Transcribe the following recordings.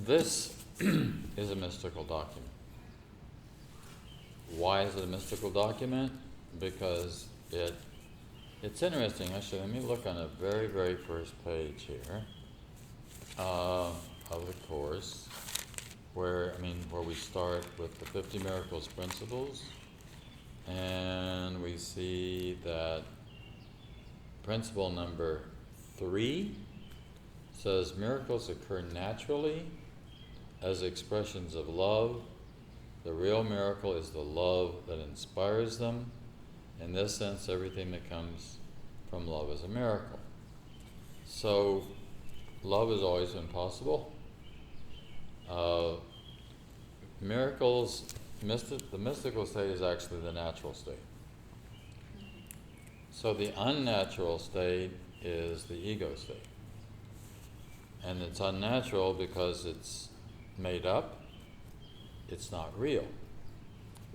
this is a mystical document. Why is it a mystical document? Because it's interesting. Actually, let me look on the very, very first page here of the course, where we start with the 50 Miracles Principles, and we see that principle number 3 says miracles occur naturally as expressions of love. The real miracle is the love that inspires them. In this sense, everything that comes from love is a miracle. So, love has always been possible. Miracles, the mystical state is actually the natural state. So the unnatural state is the ego state. And it's unnatural because it's made up, it's not real.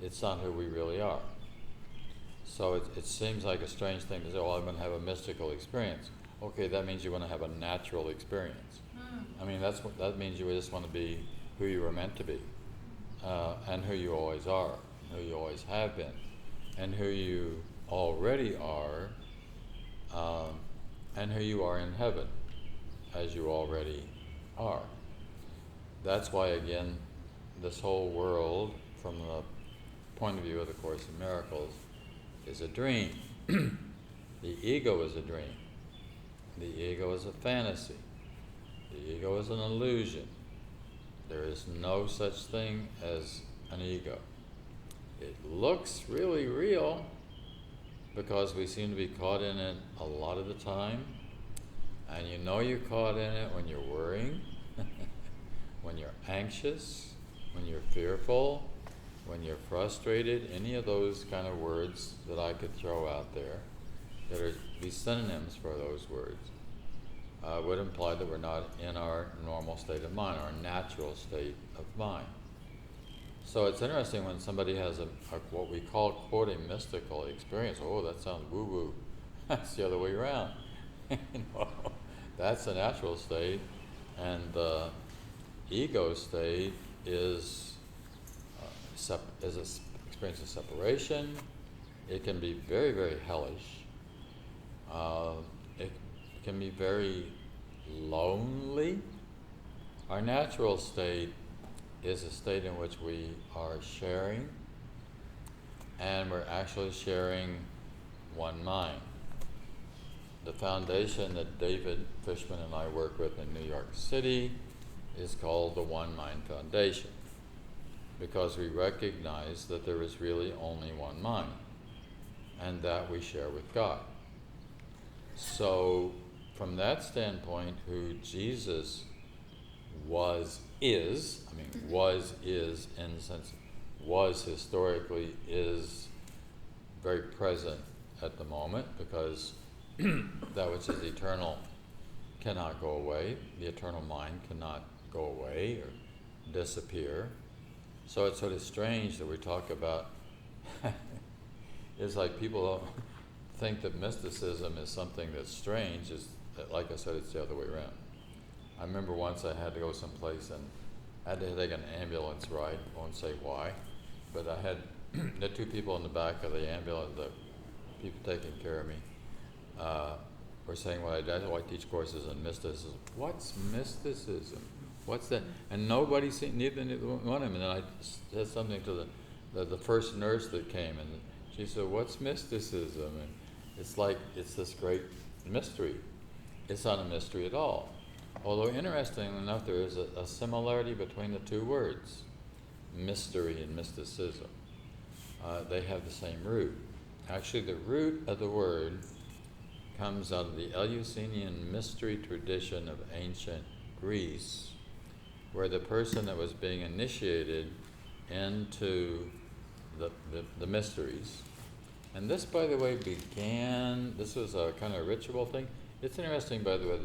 It's not who we really are. So it seems like a strange thing to say, I'm going to have a mystical experience. Okay, that means you want to have a natural experience. That means you just want to be who you were meant to be, and who you always are, who you always have been, and who you already are, and who you are in heaven, as you already are. That's why, again, this whole world, from the point of view of the Course in Miracles, is a dream. The ego is a dream. The ego is a fantasy. The ego is an illusion. There is no such thing as an ego. It looks really real because we seem to be caught in it a lot of the time. And you know you're caught in it when you're worrying, when you're anxious, when you're fearful, when you're frustrated. Any of those kind of words that I could throw out there that are be synonyms for those words would imply that we're not in our normal state of mind, our natural state of mind. So it's interesting when somebody has a what we call, quote, a mystical experience. Oh, that sounds woo-woo. That's the other way around. That's the natural state, and the ego state is an experience of separation. It can be very, very hellish. It can be very lonely. Our natural state is a state in which we are sharing, and we're actually sharing one mind. The foundation that David Fishman and I work with in New York City is called the One Mind Foundation, because we recognize that there is really only one mind, and that we share with God. So, from that standpoint, who Jesus is in the sense, was historically, is very present at the moment, because that which is eternal cannot go away. The eternal mind cannot go away or disappear. So it's sort of strange that we talk about, it's like people think that mysticism is something that's strange. Like I said, it's the other way around. I remember once I had to go someplace and I had to take an ambulance ride. I won't say why, but I had the two people in the back of the ambulance, the people taking care of me, were saying, well, I teach courses on mysticism. What's mysticism? What's that? And nobody seemed, neither one of them. And then I said something to the first nurse that came, and she said, what's mysticism? And it's like, it's this great mystery. It's not a mystery at all. Although, interestingly enough, there is a similarity between the two words, mystery and mysticism. They have the same root. Actually, the root of the word comes out of the Eleusinian mystery tradition of ancient Greece, where the person that was being initiated into the mysteries, and this, by the way, this was a kind of ritual thing. It's interesting, by the way,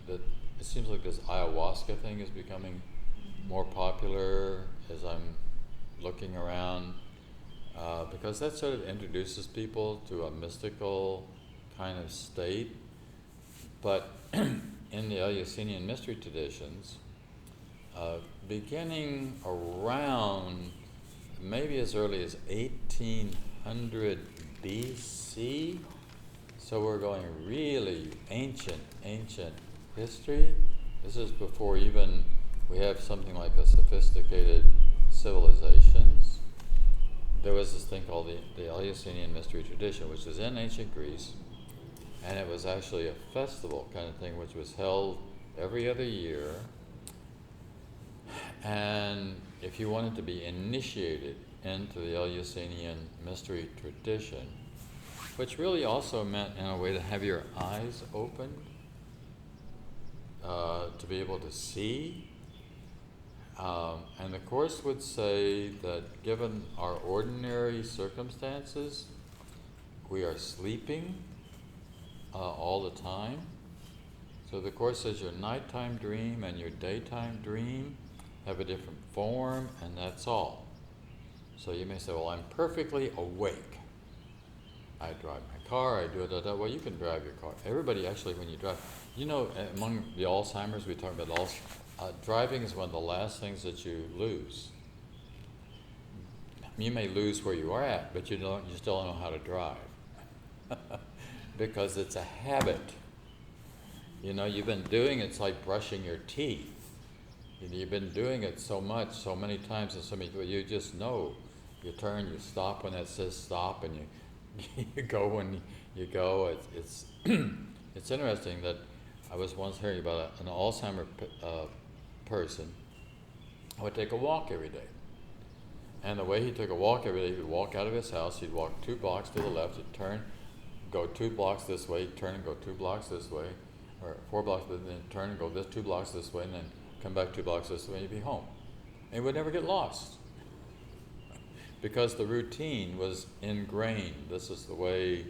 that it seems like this ayahuasca thing is becoming more popular as I'm looking around, because that sort of introduces people to a mystical kind of state. But in the Eleusinian mystery traditions, beginning around maybe as early as 1800 BC. So we're going really ancient history. This is before even we have something like a sophisticated civilizations. There was this thing called the Eleusinian mystery tradition, which is in ancient Greece, and it was actually a festival kind of thing, which was held every other year. And if you wanted to be initiated into the Eleusinian mystery tradition, which really also meant, in a way, to have your eyes opened, to be able to see. And the Course would say that given our ordinary circumstances, we are sleeping all the time. So the Course says your nighttime dream and your daytime dream have a different form, and that's all. So you may say, well, I'm perfectly awake. I drive my car, I do it, well, you can drive your car. Everybody actually, when you drive, you know, among the Alzheimer's, we talk about driving is one of the last things that you lose. You may lose where you are at, but you still don't know how to drive. Because it's a habit. You know, you've been doing it's like brushing your teeth. You've been doing it so much, so many times, and so many, you just know. You turn, you stop when that says stop, and you go when you go. It's it's interesting that I was once hearing about an Alzheimer person who would take a walk every day. And the way he took a walk every day, he would walk out of his house, he'd walk 2 blocks to the left, he'd turn, go 2 blocks this way, turn and go 2 blocks this way, or 4 blocks, then turn and go 2 blocks this way, and then come back 2 blocks this way, and he'd be home. And he would never get lost. Because the routine was ingrained. This is the way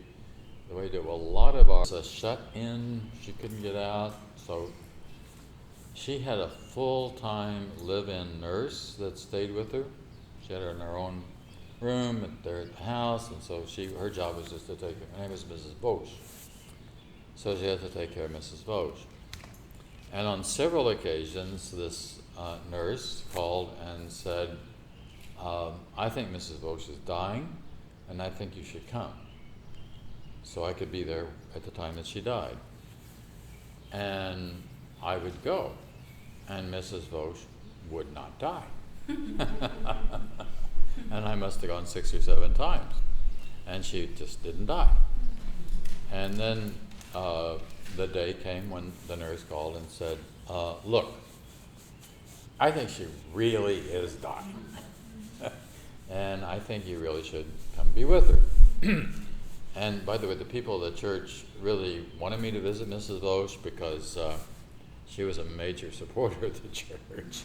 to do. Well, a lot of us are shut in, she couldn't get out, so she had a full-time live-in nurse that stayed with her. She had her in her own room at the house, and so her job was just to take care. Her name was Mrs. Bose. So she had to take care of Mrs. Bose. And on several occasions, this nurse called and said, I think Mrs. Bose is dying, and I think you should come. So I could be there at the time that she died. And I would go, and Mrs. Bose would not die. And I must have gone 6 or 7 times, and she just didn't die. And then the day came when the nurse called and said, look, I think she really is dying. And I think you really should come be with her. And by the way, the people of the church really wanted me to visit Mrs. Bose because she was a major supporter of the church,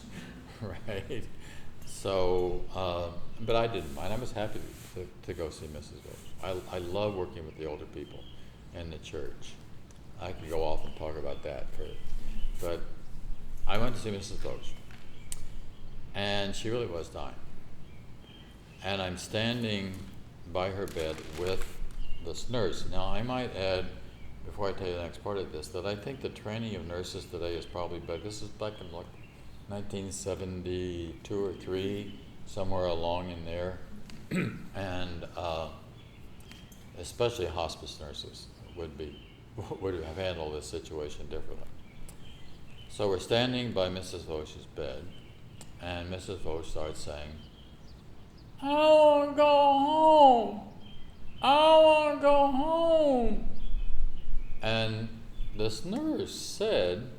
right? So, but I didn't mind. I was happy to go see Mrs. Bose. I love working with the older people in the church. I could go off and talk about that, but I went to see Mrs. Bose, and she really was dying. And I'm standing by her bed with this nurse. Now, I might add, before I tell you the next part of this, that I think the training of nurses today is probably better. This is back in like 1972 or 3, somewhere along in there. And especially hospice nurses would have handled this situation differently. So we're standing by Mrs. Vosh's bed, and Mrs. Vosh starts saying, I want to go home. I want to go home. And this nurse said,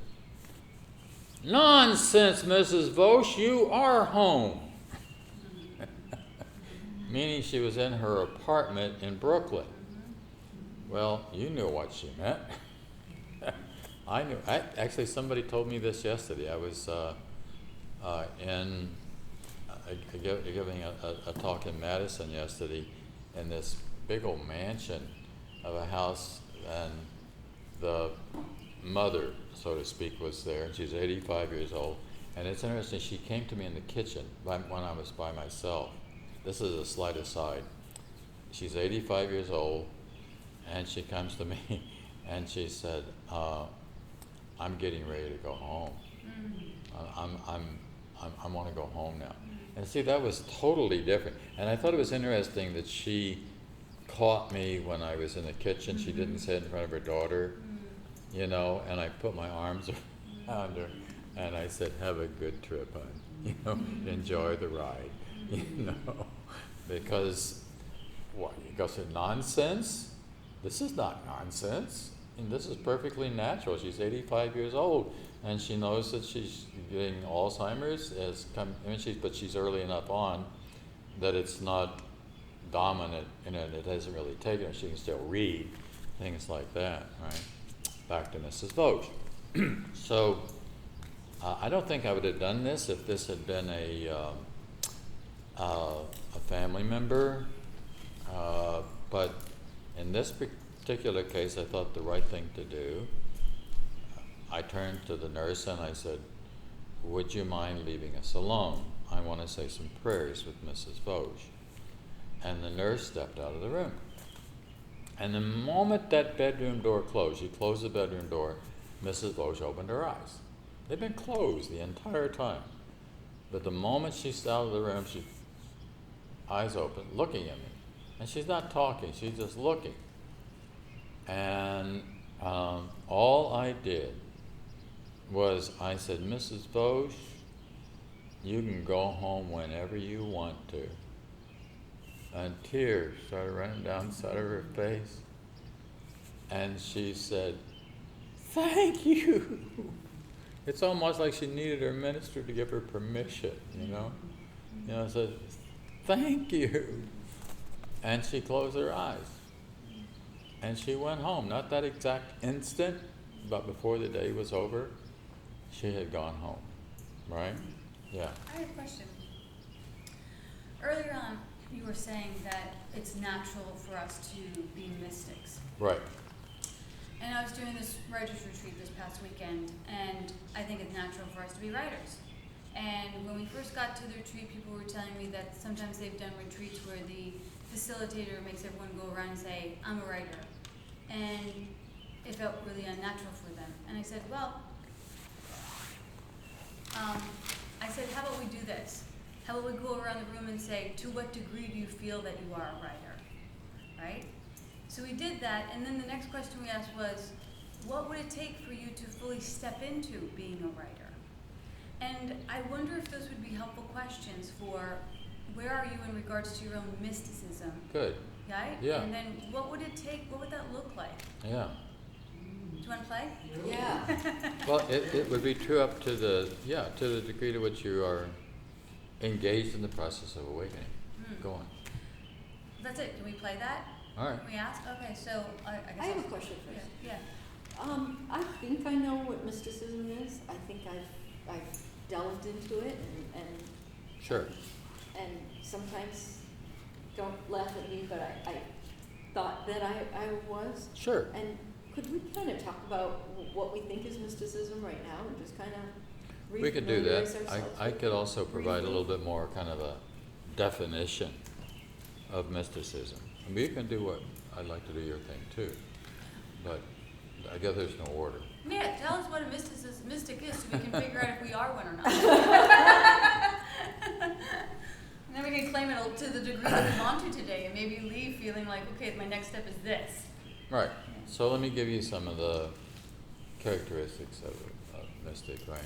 nonsense, Mrs. Vosh, you are home. Meaning she was in her apartment in Brooklyn. Well, you knew what she meant. I knew. Actually, somebody told me this yesterday. I was giving a talk in Madison yesterday in this big old mansion of a house, and the mother, so to speak, was there, and she's 85 years old. And it's interesting, she came to me in the kitchen when I was by myself. This is a slight aside. She's 85 years old, and she comes to me and she said, I'm getting ready to go home. I want to go home now. And see, that was totally different. And I thought it was interesting that she caught me when I was in the kitchen. She didn't say it in front of her daughter, you know, and I put my arms around her and I said, have a good trip, hon. You know, enjoy the ride, you know, because what, you go say nonsense? This is not nonsense. And this is perfectly natural. She's 85 years old, and she knows that she's getting Alzheimer's. But she's early enough on that it's not dominant, and it hasn't really taken her. She can still read, things like that, right? Back to Mrs. Vosge. So, I don't think I would have done this if this had been a family member, but in this particular case, I thought the right thing to do. I turned to the nurse and I said, would you mind leaving us alone? I want to say some prayers with Mrs. Vosge. And the nurse stepped out of the room. And the moment that bedroom door closed, she closed the bedroom door, Mrs. Vosge opened her eyes. They've been closed the entire time. But the moment she's out of the room, she eyes open, looking at me. And she's not talking, she's just looking. And all I did was I said, Mrs. Vosge, you can go home whenever you want to. And tears started running down the side of her face. And she said, thank you. It's almost like she needed her minister to give her permission, you know. You know, I said, thank you. And she closed her eyes. And she went home. Not that exact instant, but before the day was over, she had gone home. Right? Yeah. I have a question. Earlier on, you were saying that it's natural for us to be mystics. Right. And I was doing this writers retreat this past weekend, and I think it's natural for us to be writers. And when we first got to the retreat, people were telling me that sometimes they've done retreats where the facilitator makes everyone go around and say, I'm a writer. And it felt really unnatural for them. And I said, well, how about we do this? How about we go around the room and say, to what degree do you feel that you are a writer? Right? So we did that, and then the next question we asked was, what would it take for you to fully step into being a writer? And I wonder if those would be helpful questions for where are you in regards to your own mysticism? Good. Right? Yeah. And then what would it take, what would that look like? Yeah. Do you want to play? Yeah. Well, it would be true up to the degree to which you are engaged in the process of awakening. Go on. That's it. Can we play that? All right. Can we ask? Okay, so I guess I have a question first. Yeah. I think I know what mysticism is. I think I've delved into it and Sure. and sometimes don't laugh at me, but I thought that I was. Sure. And could we kind of talk about what we think is mysticism right now and just kind of We could do that. refamiliarize ourselves I with could it also provide a briefly? little bit more kind of a definition of mysticism. I mean, you can do what I'd like to do your thing too, but I guess there's no order. Yeah, tell us what a mystic is so we can figure out if we are one or not. And then we can claim it to the degree that we want to today and maybe leave feeling like, okay, my next step is this. Right. So let me give you some of the characteristics of mystic, right?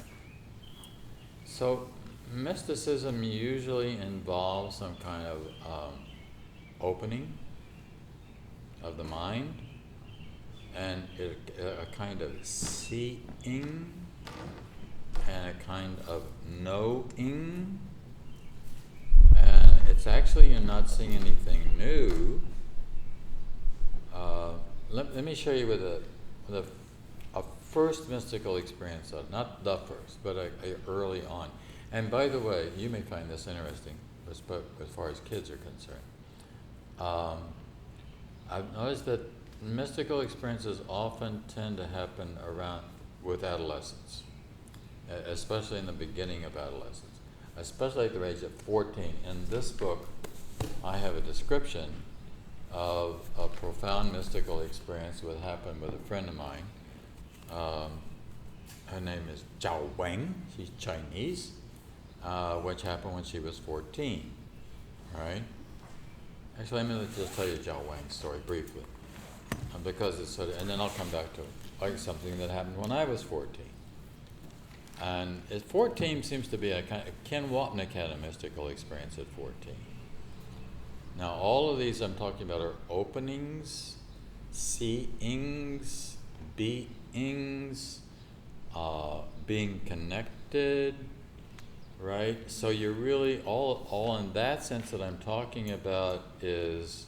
So mysticism usually involves some kind of opening of the mind and a kind of seeing and a kind of knowing. And it's actually you're not seeing anything new. Let me show you with a first mystical experience, not the first, but a early on. And by the way, you may find this interesting as far as kids are concerned. I've noticed that mystical experiences often tend to happen with adolescents, especially in the beginning of adolescence, especially at the age of 14. In this book, I have a description of a profound mystical experience that happened with a friend of mine. Her name is Zhao Wang. She's Chinese, which happened when she was 14, right? Actually, let me just tell you Jon Wang's story briefly, because it's sort of, and then I'll come back to like something that happened when I was 14. And 14 seems to be a kind of, Ken Wapnick had a mystical experience at 14. Now, all of these I'm talking about are openings, seeings, beings, being connected, right? So you're really, all in that sense that I'm talking about is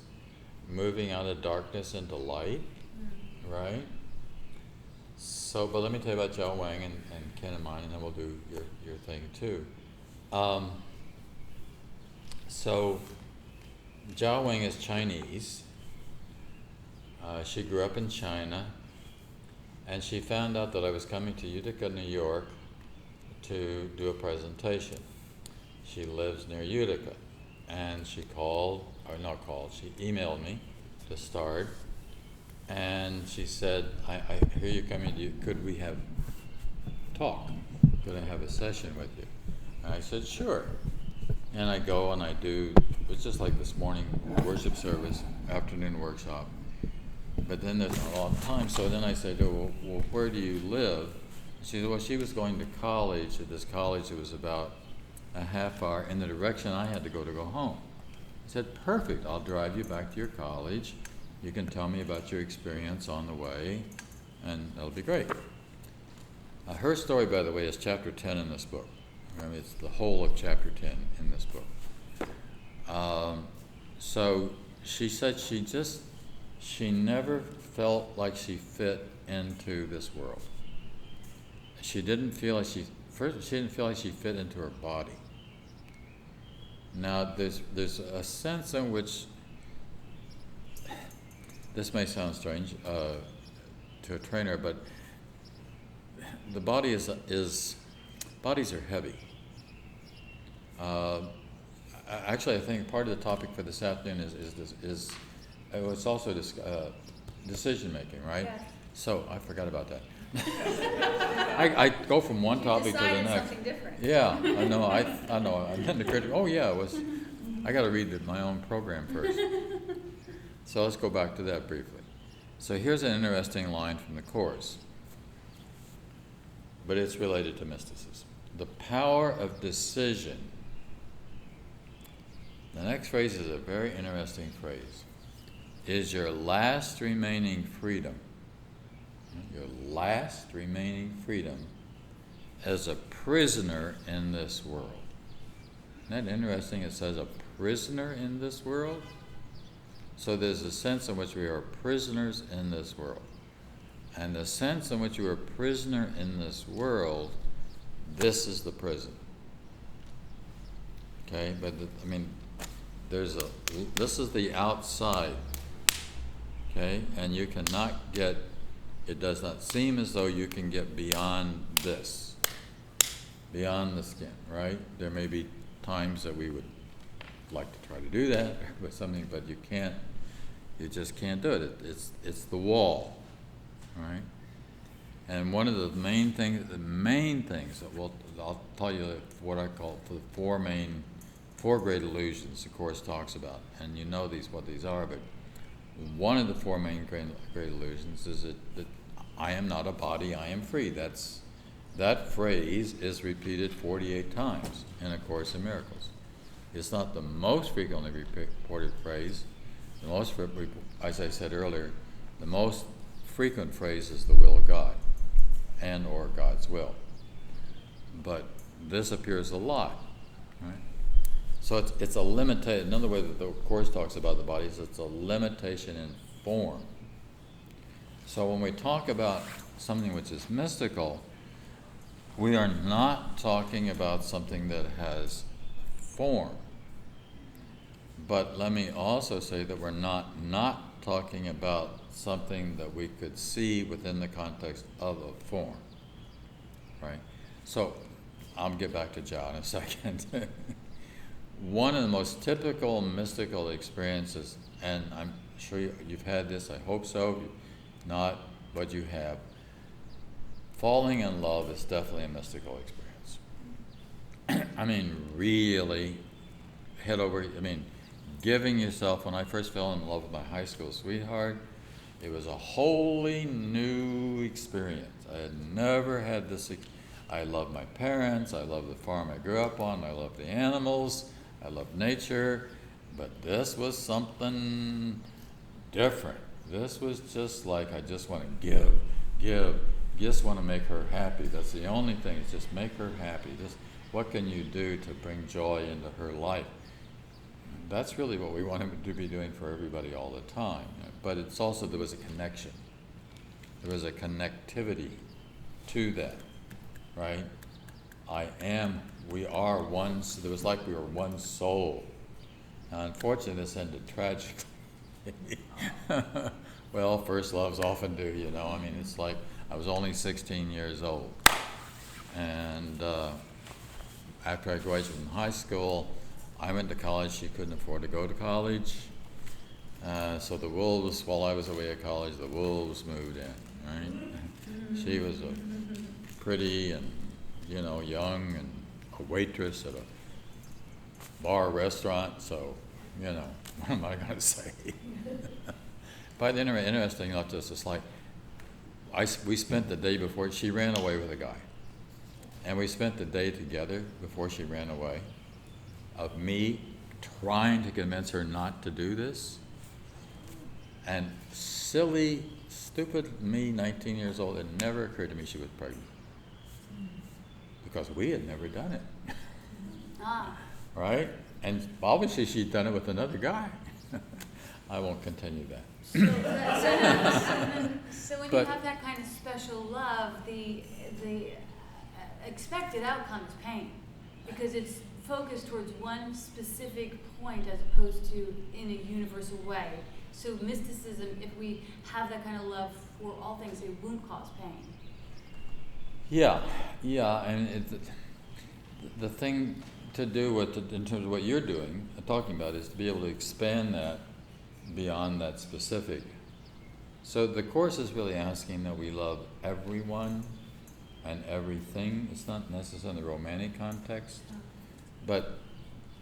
moving out of darkness into light, right? So, but let me tell you about Jon Wang and Ken and mine, and then we'll do your thing too. So, Jon Wang is Chinese. She grew up in China, and she found out that I was coming to Utica, New York to do a presentation. She lives near Utica, and she she emailed me to start, and she said, I hear you coming, could we have talk? Could I have a session with you? And I said, sure. And I go and I do, it's just like this morning, worship service, afternoon workshop. But then there's not a lot of time, so then I said, well, where do you live? She said, well, she was going to college. At this college, it was about a half hour in the direction I had to go home. I said, perfect, I'll drive you back to your college. You can tell me about your experience on the way, and that'll be great. Her story, by the way, is chapter 10 in this book. I mean, it's the whole of chapter 10 in this book. So she said she never felt like she fit into this world. She didn't feel like she didn't feel like she fit into her body. Now, there's a sense in which, this may sound strange to a trainer, but the body bodies are heavy. Actually, I think part of the topic for this afternoon is it's also decision making, right? Yes. So I forgot about that. I go from one topic to the decided next. something different. Yeah, I know. And then the critic. Oh yeah, it was. I got to read my own program first. So let's go back to that briefly. So here's an interesting line from the Course, but it's related to mysticism. The power of decision. The next phrase is a very interesting phrase. Is your last remaining freedom. Your last remaining freedom as a prisoner in this world. Isn't that interesting? It says a prisoner in this world. So there's a sense in which we are prisoners in this world. And the sense in which you are a prisoner in this world, this is the prison. Okay, but this is the outside. Okay, and you cannot get, it does not seem as though you can get beyond this, beyond the skin, right? There may be times that we would like to try to do that with something, but you can't, you just can't do it. It's the wall, right? And one of the main things that I'll tell you what I call the four great illusions the Course talks about, and you know what these are, but one of the four main great illusions is that I am not a body, I am free. That phrase is repeated 48 times in A Course in Miracles. It's not the most frequently reported phrase. As I said earlier, the most frequent phrase is the will of God and or God's will. But this appears a lot, right? So it's a limitation. Another way that the Course talks about the body is it's a limitation in form. So when we talk about something which is mystical, we are not talking about something that has form. But let me also say that we're not talking about something that we could see within the context of a form, right? So I'll get back to John in a second. One of the most typical mystical experiences, and I'm sure you've had this, I hope so, if not, but you have. Falling in love is definitely a mystical experience. I mean, really head over, I mean, giving yourself, when I first fell in love with my high school sweetheart, it was a wholly new experience. I had never had this. I love my parents, I love the farm I grew up on, I love the animals, I love nature, but this was something different. This was just like, I just want to give, just want to make her happy. That's the only thing, is just make her happy. Just, what can you do to bring joy into her life? That's really what we want him to be doing for everybody all the time. But it's also, there was a connection. There was a connectivity to that, right? We are one, it was like we were one soul. Now, unfortunately, this ended tragically. Well, first loves often do, you know. I mean, it's like, I was only 16 years old. And after I graduated from high school, I went to college. She couldn't afford to go to college. So the wolves, while I was away at college, the wolves moved in, right? She was a pretty and, you know, young and a waitress at a bar restaurant, so, you know, what am I going to say? But interesting enough, just it's like, we spent the day before, she ran away with a guy. And we spent the day together before she ran away, of me trying to convince her not to do this. And silly, stupid me, 19 years old, it never occurred to me she was pregnant. Because we had never done it. Right? And obviously she'd done it with another guy. I won't continue that. So when But- you have that kind of special love, the expected outcome is pain, because it's focused towards one specific point as opposed to in a universal way. So mysticism, if we have that kind of love for all things, it won't cause pain. Yeah, and the thing to do with in terms of what you're doing, talking about, is to be able to expand that beyond that specific. So the Course is really asking that we love everyone and everything. It's not necessarily in the romantic context, but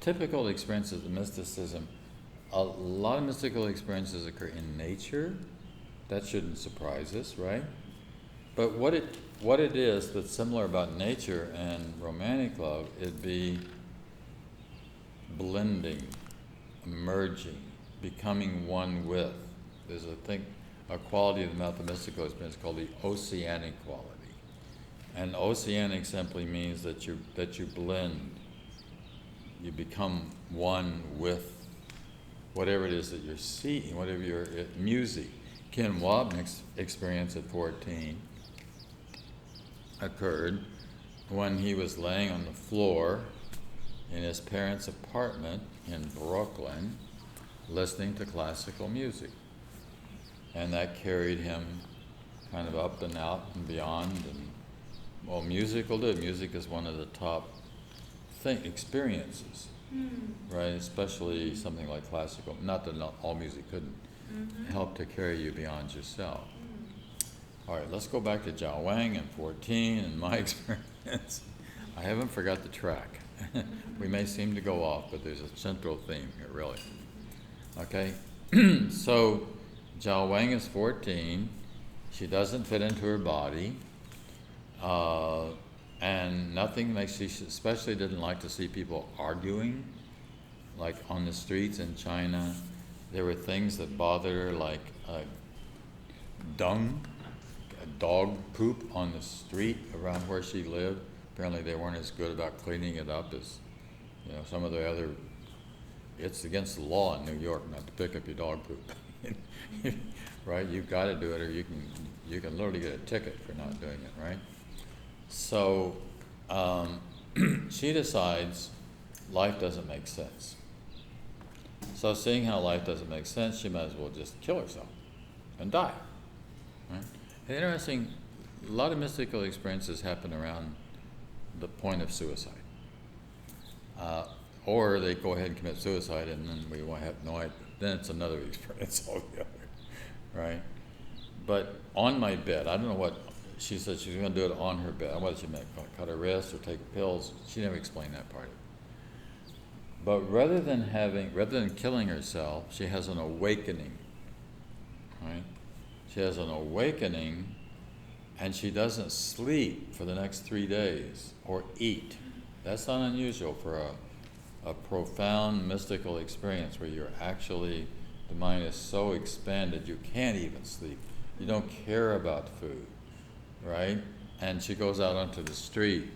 typical experiences of mysticism, a lot of mystical experiences occur in nature. That shouldn't surprise us, right? But what it is that's similar about nature and romantic love, it'd be blending, merging, becoming one with. There's a quality of the mystical experience called the oceanic quality. And oceanic simply means that you blend. You become one with whatever it is that you're seeing, whatever your music. Ken Wapnick's experience at 14 occurred when he was laying on the floor in his parents' apartment in Brooklyn listening to classical music. And that carried him kind of up and out and beyond. And, well, music will do it. Music is one of the top experiences, right? Especially something like classical. Not that all music couldn't help to carry you beyond yourself. All right, let's go back to Jiao Wang and 14 and my experience. I haven't forgot the track. We may seem to go off, but there's a central theme here, really. Okay, so Jiao Wang is 14. She doesn't fit into her body. And nothing makes, she especially didn't like to see people arguing, like on the streets in China. There were things that bothered her, like dung, dog poop on the street around where she lived. Apparently they weren't as good about cleaning it up as, you know, some of the other. It's against the law in New York not to pick up your dog poop, right? You've got to do it, or you can literally get a ticket for not doing it, right? So she decides life doesn't make sense. So seeing how life doesn't make sense, she might as well just kill herself and die, right? And interesting, a lot of mystical experiences happen around the point of suicide. Or they go ahead and commit suicide, and then we won't have no idea. Then it's another experience altogether, right? But on my bed, I don't know what, she said she was going to do it on her bed. What she meant, cut her wrist or take pills. She never explained that part. But rather than killing herself, she has an awakening, right? She has an awakening, and she doesn't sleep for the next 3 days or eat. That's not unusual for a profound mystical experience where you're actually, the mind is so expanded you can't even sleep. You don't care about food, right? And she goes out onto the street,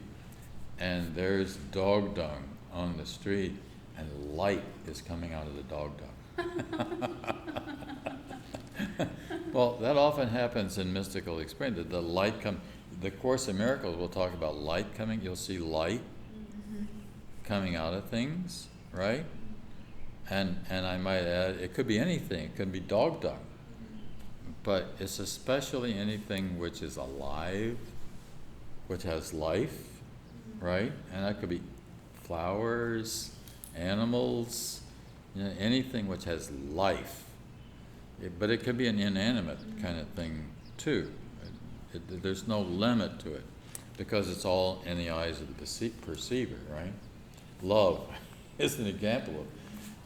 and there's dog dung on the street, and light is coming out of the dog dung. Well, that often happens in mystical experience. The light the Course in Miracles will talk about light coming. You'll see light coming out of things, right? And I might add, it could be anything. It could be dog dung. But it's especially anything which is alive, which has life, right? And that could be flowers, animals, anything which has life. But it could be an inanimate kind of thing too. There's no limit to it because it's all in the eyes of the perceiver, right? Love is an example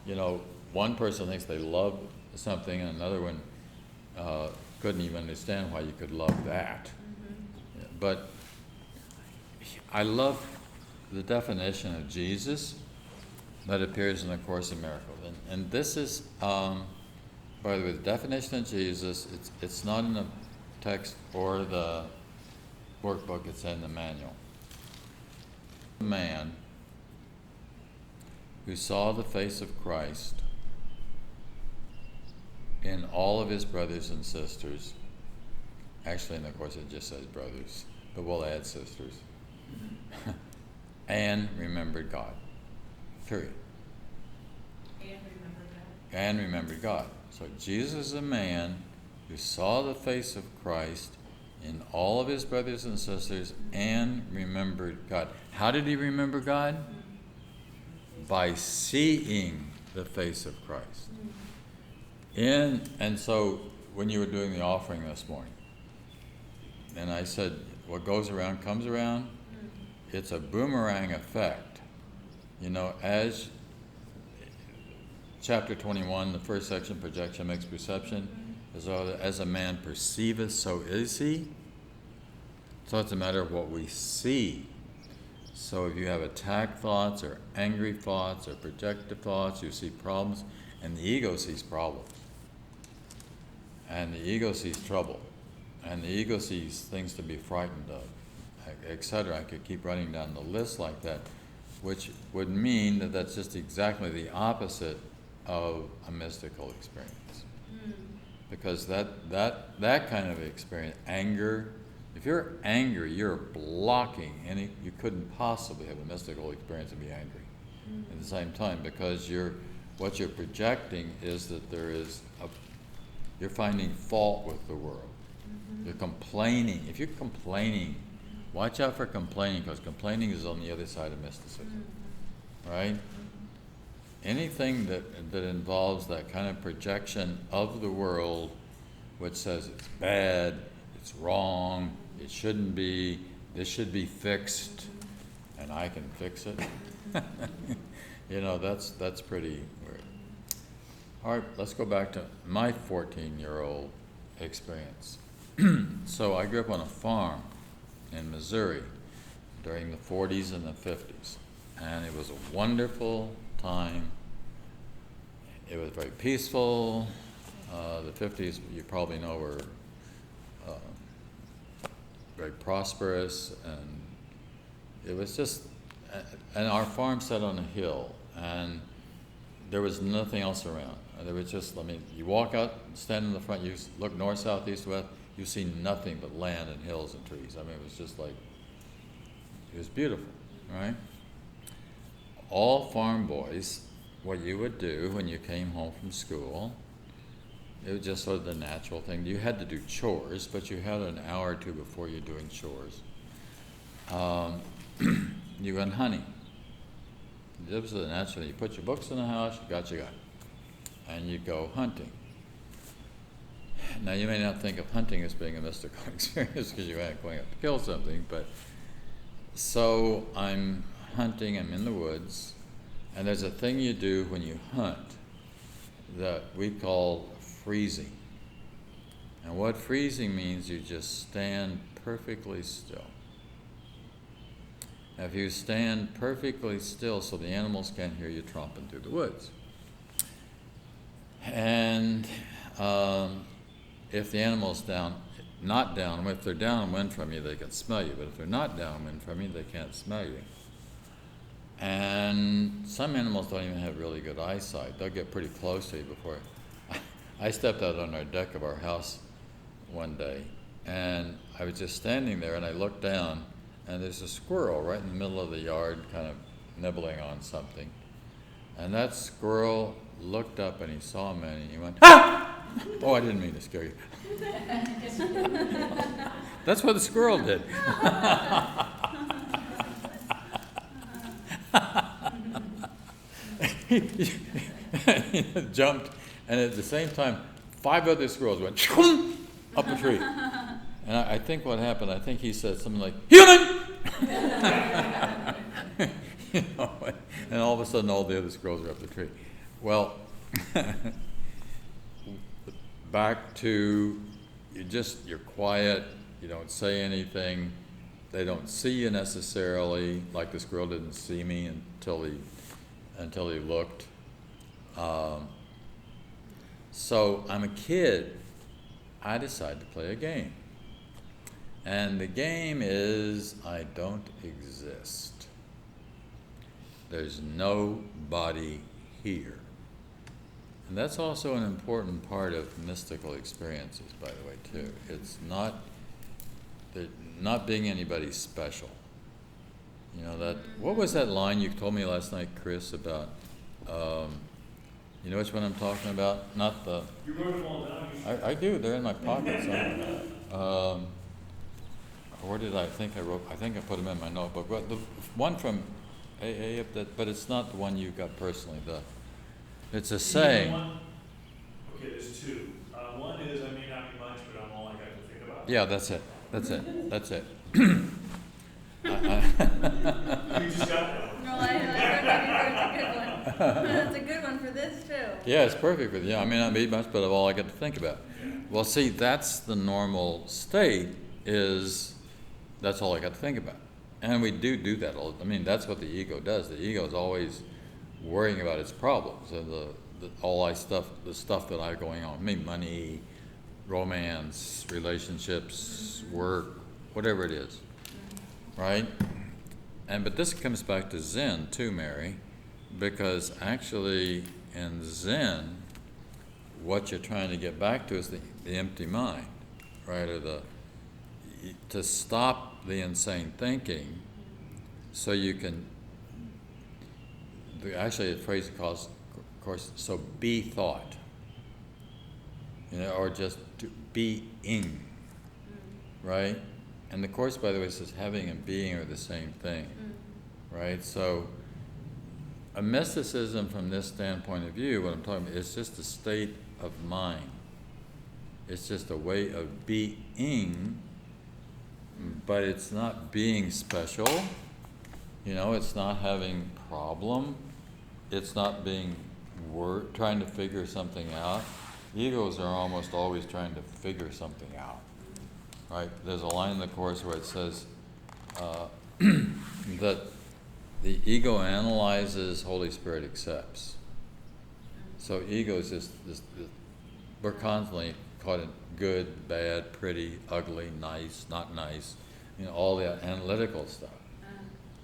of, one person thinks they love something and another one couldn't even understand why you could love that. Yeah, but I love the definition of Jesus that appears in the Course in Miracles. And this is, by the way, the definition of Jesus, it's not in the text or the workbook, it's in the manual. A man who saw the face of Christ in all of his brothers and sisters. Actually, in the Course it just says brothers, but we'll add sisters. And remembered God. Period. And remembered God. So Jesus is a man who saw the face of Christ in all of his brothers and sisters and remembered God. How did he remember God? By seeing the face of Christ. And so when you were doing the offering this morning, and I said, what goes around comes around. It's a boomerang effect. As chapter 21, the first section, projection makes perception, as a man perceiveth, so is he. So it's a matter of what we see. So if you have attack thoughts or angry thoughts or projective thoughts, you see problems, and the ego sees problems. And the ego sees trouble. And the ego sees things to be frightened of, etc. I could keep running down the list like that, which would mean that that's just exactly the opposite of a mystical experience. Because that kind of experience, anger, if you're angry, you're blocking you couldn't possibly have a mystical experience and be angry at the same time, because what you're projecting is that you're finding fault with the world. You're complaining. If you're complaining, watch out for complaining, because complaining is on the other side of mysticism, right? Anything that involves that kind of projection of the world, which says it's bad, it's wrong, it shouldn't be, this should be fixed, and I can fix it. That's pretty weird. All right, let's go back to my 14-year-old experience. So I grew up on a farm in Missouri during the 40s and the 50s, and it was a wonderful time. It was very peaceful. The 50s, you probably know, were very prosperous, and it was just, and our farm sat on a hill, and there was nothing else around. There was just, you walk out, stand in the front, you look north, south, east, west, you see nothing but land and hills and trees. It was just like, it was beautiful, right? All farm boys, what you would do when you came home from school, it was just sort of the natural thing. You had to do chores, but you had an hour or two before you're doing chores. You went hunting. This was the natural thing. You put your books in the house, you got your gun, and you go hunting. now you may not think of hunting as being a mystical experience because you aren't going up to kill something, but so I'm hunting, I'm in the woods, and there's a thing you do when you hunt that we call freezing. And what freezing means, you just stand perfectly still. If you stand perfectly still so the animals can't hear you tromping through the woods. And if the animal's not downwind, if they're downwind from you, they can smell you. But if they're not downwind from you, they can't smell you. And some animals don't even have really good eyesight. They'll get pretty close to you before. I stepped out on our deck of our house one day, and I was just standing there, and I looked down, and there's a squirrel right in the middle of the yard kind of nibbling on something. And that squirrel looked up, and he saw me, and he went, "Ah!" Oh, I didn't mean to scare you. That's what the squirrel did. He jumped, and at the same time, 5 other squirrels went up a tree. And I think what happened, I think he said something like, "Human!" You know, and all of a sudden all the other squirrels are up the tree. Well, back to you're quiet, you don't say anything, they don't see you necessarily, like the squirrel didn't see me until he looked. So I'm a kid, I decide to play a game. And the game is I don't exist. There's nobody here. And that's also an important part of mystical experiences, by the way, too. It's not being anybody special. You know, that, what was that line you told me last night, Chris, about, you know which one I'm talking about? Not the... You wrote them all down. I do, they're in my pocket somewhere. Where did I think I wrote? I think I put them in my notebook. But the one from AA, but it's not the one you got personally. It's a saying. Okay, there's 2. One is, I may not be much, but I'm all I got to think about. Yeah, that's it. That's it. You just got that one. No, I heard it's a good one. That's a good one for this too. Yeah, it's perfect for you. I may not be much, but of all I get to think about. Yeah. Well, see, that's the normal state. That's all I got to think about. And we do that all. I mean, that's what the ego does. The ego is always worrying about its problems and the stuff that I have going on. I mean, money, romance, relationships, work, whatever it is, right? But this comes back to Zen too, Mary, because actually in Zen, what you're trying to get back to is the empty mind, right? Or to stop the insane thinking, so you can. Actually, the phrase calls, of course, so be thought, you know, or just to being, right? And the Course, by the way, says having and being are the same thing, right? So, a mysticism from this standpoint of view, what I'm talking about, is just a state of mind. It's just a way of being. But it's not being special, you know, it's not having problem, it's not being trying to figure something out. Egos are almost always trying to figure something out, right? There's a line in the Course where it says that the ego analyzes, Holy Spirit accepts. So ego is this we're constantly caught in good, bad, pretty, ugly, nice, not nice, you know, all the analytical stuff.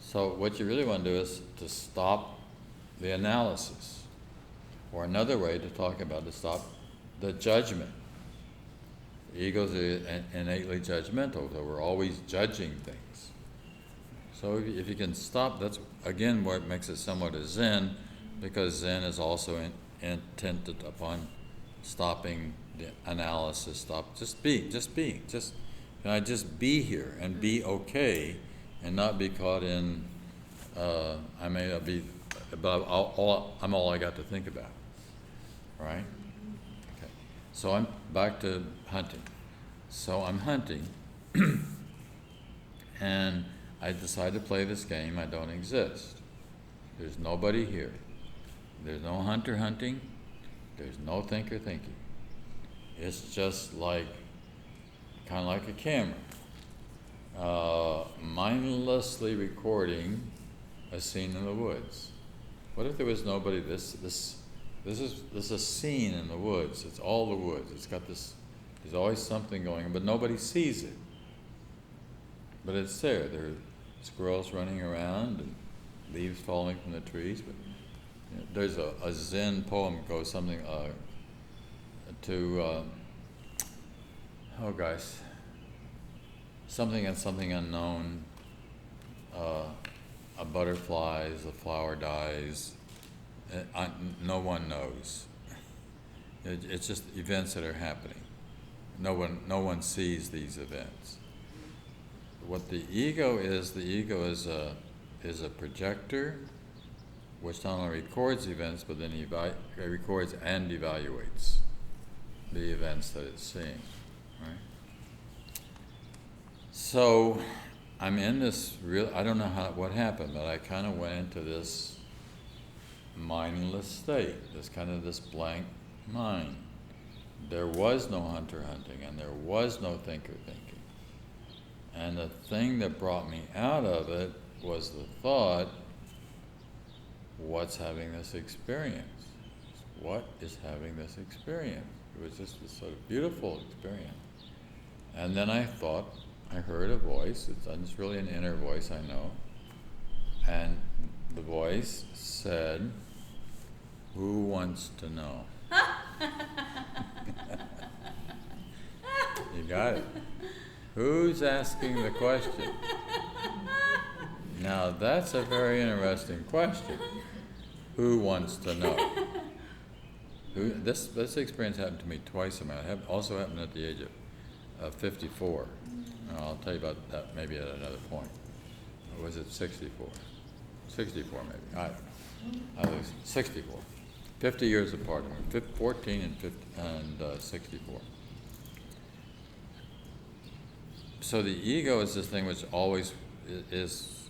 So what you really want to do is to stop the analysis. Or another way to talk about it, to stop the judgment. The ego is innately judgmental, so we're always judging things. So if you can stop, that's again what makes it somewhat a Zen, because Zen is also intended upon stopping the analysis, can I just be here and be okay and not be caught in, I may not be, but I'm all I got to think about, right? Okay. So I'm back to hunting. So I'm hunting, and I decide to play this game. I don't exist. There's nobody here. There's no hunter hunting. There's no thinker thinking. It's just like, kind of like a camera, mindlessly recording a scene in the woods. What if there was nobody? This is a scene in the woods. It's all the woods. It's got this. There's always something going on, but nobody sees it. But it's there. There are squirrels running around and leaves falling from the trees. But you know, there's a Zen poem that goes something oh gosh, something and something unknown. A butterfly, the flower dies. No one knows. It's just events that are happening. No one sees these events. What the ego is a projector, which not only records events, but then it records and evaluates the events that it's seeing. Right? So I'm in this I don't know what happened, but I kind of went into this mindless state, this blank mind. There was no hunter hunting, and there was no thinker thinking. And the thing that brought me out of it was the thought, what's having this experience? What is having this experience? It was just this sort of beautiful experience. And then I thought, I heard a voice. It's really an inner voice, I know. And the voice said, "Who wants to know?" You got it. Who's asking the question? Now that's a very interesting question. Who wants to know? This experience happened to me twice a month. It also happened at the age of 54. And I'll tell you about that maybe at another point. Or was it 64? 64 maybe. I don't know. I was 64. 50 years apart. 14 and 64. So the ego is this thing which always is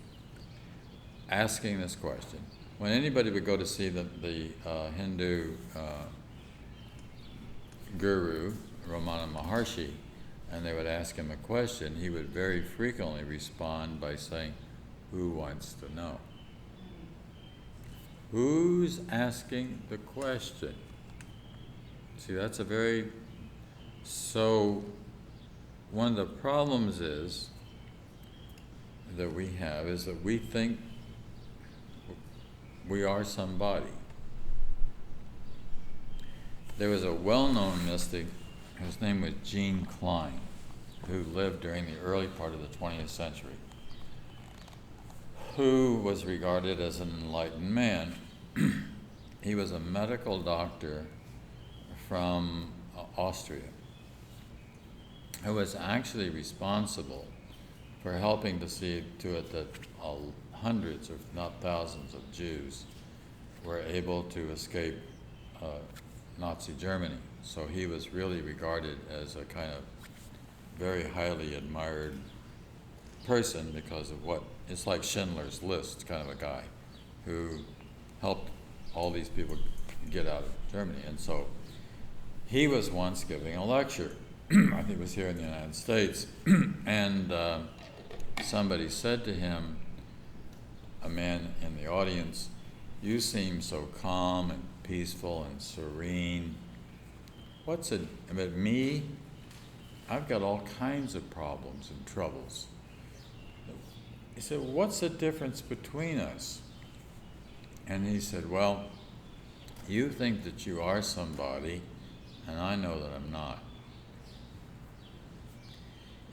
asking this question. When anybody would go to see the Hindu guru, Ramana Maharshi, and they would ask him a question, he would very frequently respond by saying, "Who wants to know?" Who's asking the question? See, that's so one of the problems that we have is that we think we are somebody. There was a well-known mystic, his name was Gene Klein, who lived during the early part of the 20th century, who was regarded as an enlightened man. He was a medical doctor from Austria, who was actually responsible for helping to see to it that hundreds, if not thousands, of Jews were able to escape Nazi Germany. So he was really regarded as a kind of very highly admired person because of it's like Schindler's List kind of a guy who helped all these people get out of Germany. And so he was once giving a lecture. I think it was here in the United States. And somebody said to him, a man in the audience, "You seem so calm and peaceful and serene. But me, I've got all kinds of problems and troubles." He said, "What's the difference between us?" And he said, "Well, you think that you are somebody, and I know that I'm not.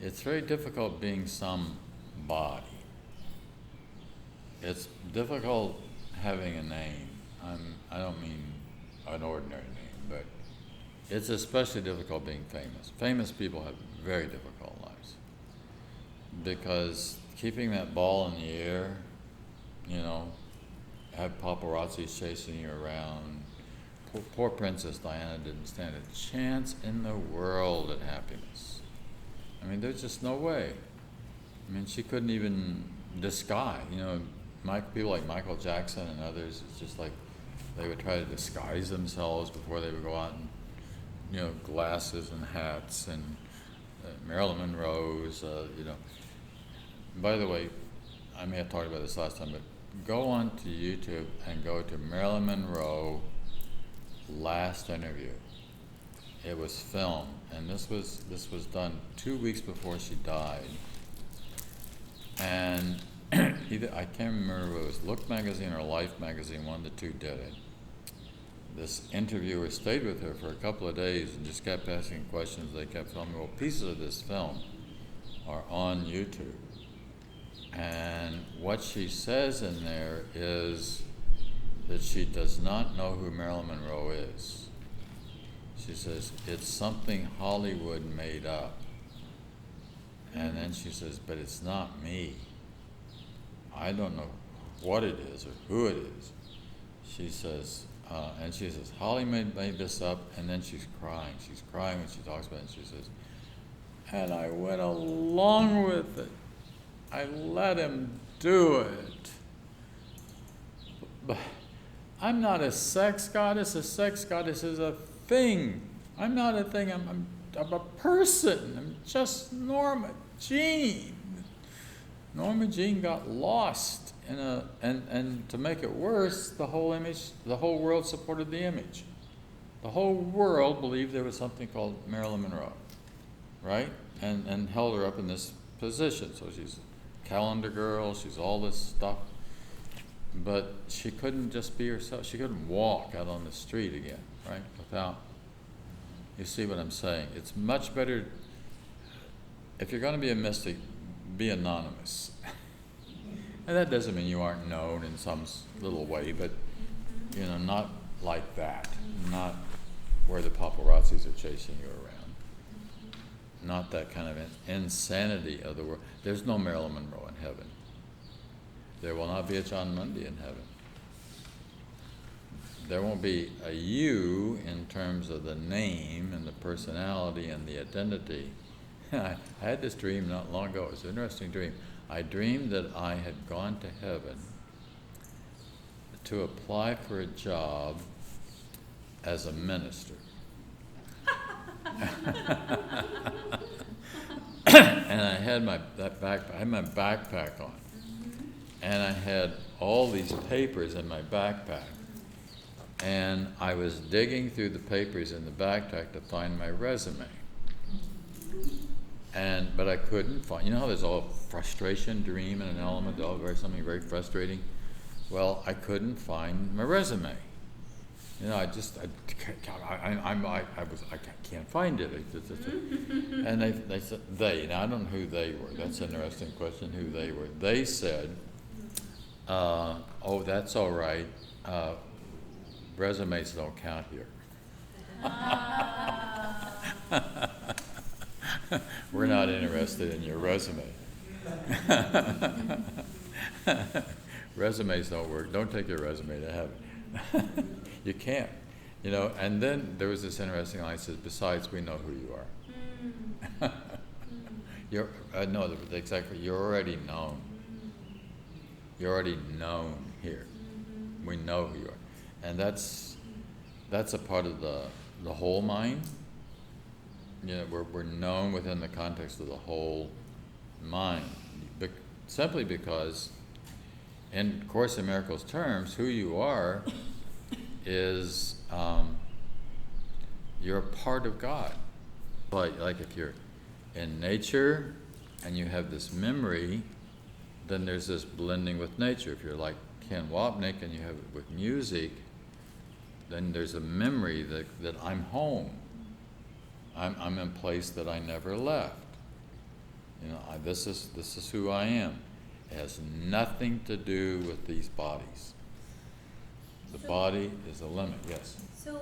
It's very difficult being somebody. It's difficult having a name. I don't mean an ordinary name, but it's especially difficult being famous. Famous people have very difficult lives because keeping that ball in the air, have paparazzi chasing you around, poor Princess Diana didn't stand a chance in the world at happiness. I mean, there's just no way. I mean, she couldn't even disguise. People like Michael Jackson and others, it's just like they would try to disguise themselves before they would go out and, glasses and hats, and Marilyn Monroe's, By the way, I may have talked about this last time, but go on to YouTube and go to Marilyn Monroe last interview. It was filmed, and this was done 2 weeks before she died. And I can't remember if it was Look magazine or Life magazine, one of the two did it. This interviewer stayed with her for a couple of days and just kept asking questions. They kept telling me, well, pieces of this film are on YouTube. And what she says in there is that she does not know who Marilyn Monroe is. She says, it's something Hollywood made up. And then she says, but it's not me. I don't know what it is or who it is. She says, Hollywood made this up, and then she's crying. She's crying when she talks about it, and she says, and I went along with it. I let him do it. But I'm not a sex goddess. A sex goddess is a thing. I'm not a thing. I'm a person. I'm just Norma Jean. Norma Jean got lost in and to make it worse, the whole world supported the image. The whole world believed there was something called Marilyn Monroe, right? And held her up in this position. So she's calendar girl, she's all this stuff. But she couldn't just be herself. She couldn't walk out on the street again, right? Without, you see what I'm saying? It's much better, if you're going to be a mystic, be anonymous. And that doesn't mean you aren't known in some little way, but, not like that. Not where the paparazzis are chasing you around. Not that kind of insanity of the world. There's no Marilyn Monroe in heaven. There will not be a Jon Mundy in heaven. There won't be a you in terms of the name and the personality and the identity. I had this dream not long ago. It was an interesting dream. I dreamed that I had gone to heaven to apply for a job as a minister. And I had my backpack on, and I had all these papers in my backpack, and I was digging through the papers in the backpack to find my resume, but I couldn't find. How there's all frustration, dream, and an element of something very frustrating. Well, I couldn't find my resume. I can't find it. And they said, now I don't know who they were. That's an interesting question, who they were. They said, oh, that's all right. Resumes don't count here. We're not interested in your resume. Resumes don't work. Don't take your resume to heaven. You can't, and then there was this interesting line that says, besides, we know who you are. You're already known. You're already known here. We know who you are. And that's a part of the whole mind. We're known within the context of the whole mind. Simply because, in Course in Miracles terms, who you are is you're a part of God. Like if you're in nature and you have this memory, then there's this blending with nature. If you're like Ken Wapnick and you have it with music, then there's a memory that I'm home. I'm in a place that I never left. This is who I am. It has nothing to do with these bodies. The body is a limit, yes. So,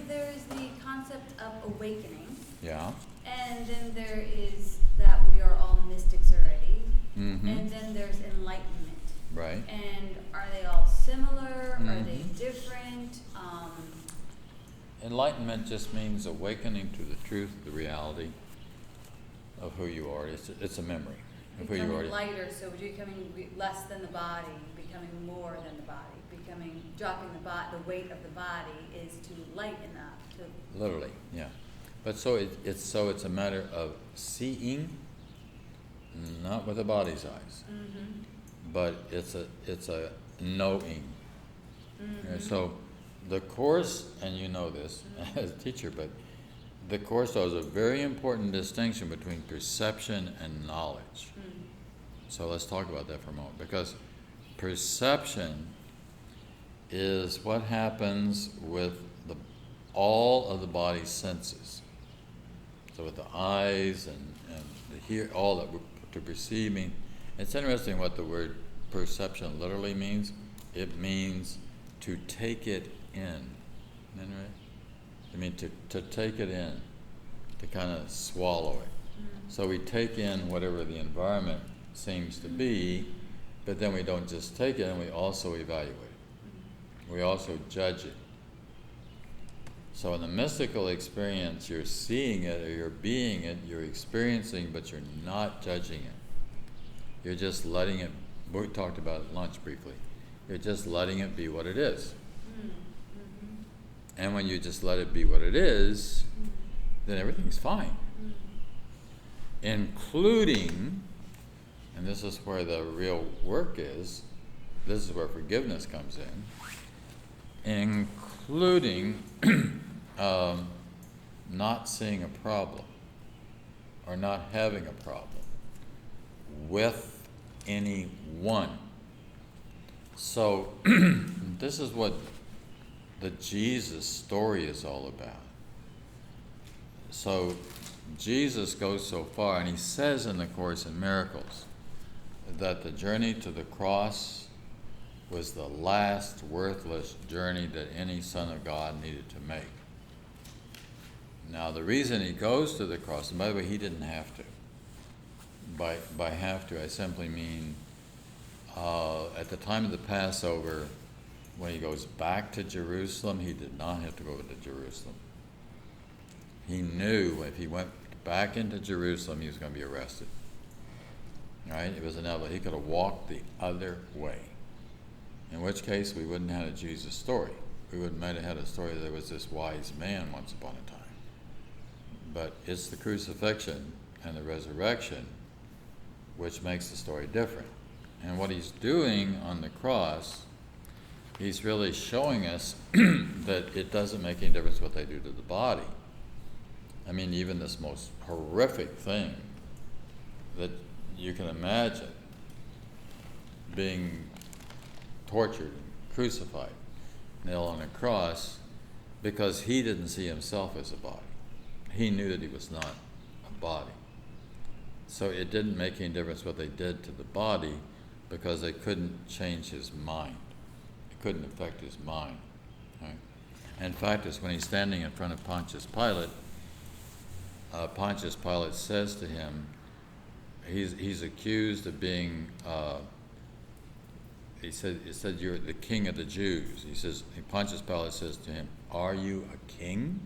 there's the concept of awakening. Yeah. And then there is that we are all mystics already. Mm-hmm. And then there's enlightenment. Right. And are they all similar? Mm-hmm. Are they different? enlightenment just means awakening to the truth, the reality of who you are. It's a memory of who you are. Becoming lighter, so becoming less than the body, becoming more than the body, dropping the weight of the body is to lighten up. Literally, yeah. But so it's a matter of seeing, not with the body's eyes, but it's a knowing. Mm-hmm. So the Course, and you know this as a teacher, but the Course does a very important distinction between perception and knowledge. So let's talk about that for a moment, because perception is what happens with all of the body's senses. So with the eyes and the all that to perceiving. It's interesting what the word perception literally means. It means to take it in. Isn't that right? I mean to take it in, to kind of swallow it. So we take in whatever the environment seems to be, but then we don't just take it in, we also evaluate it. We also judge it. So in the mystical experience, you're seeing it or you're being it, you're experiencing, but you're not judging it. You're just letting it, we talked about it at lunch briefly, you're just letting it be what it is. And when you just let it be what it is, then everything's fine. Including, and this is where the real work is, this is where forgiveness comes in, including not seeing a problem or not having a problem with anyone. So this is what the Jesus story is all about. So Jesus goes so far, and he says in the Course in Miracles that the journey to the cross was the last worthless journey that any son of God needed to make. Now the reason he goes to the cross, and by the way, he didn't have to. By have to, I simply mean at the time of the Passover, when he goes back to Jerusalem, he did not have to go to Jerusalem. He knew if he went back into Jerusalem, he was going to be arrested. Right? It was inevitable. He could have walked the other way. In which case, we wouldn't have had a Jesus story. We might have had a story that there was this wise man once upon a time. But it's the crucifixion and the resurrection which makes the story different. And what he's doing on the cross, he's really showing us that it doesn't make any difference what they do to the body. I mean, even this most horrific thing that you can imagine, being tortured, crucified, nailed on a cross, because he didn't see himself as a body. He knew that he was not a body. So it didn't make any difference what they did to the body, because they couldn't change his mind. It couldn't affect his mind. Right? And in fact, it's when he's standing in front of Pontius Pilate, Pontius Pilate says to him, he's accused of being, he said, you're the king of the Jews. He says, Pontius Pilate says to him, are you a king?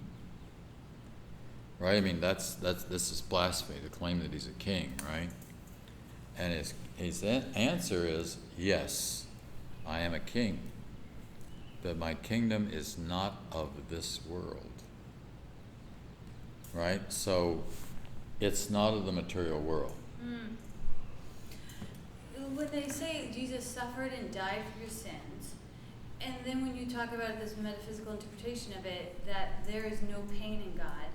Right? I mean, this is blasphemy, to claim that he's a king, right? And his answer is, yes, I am a king, but my kingdom is not of this world. Right? So it's not of the material world. When they say Jesus suffered and died for your sins, and then when you talk about this metaphysical interpretation of it, that there is no pain in God,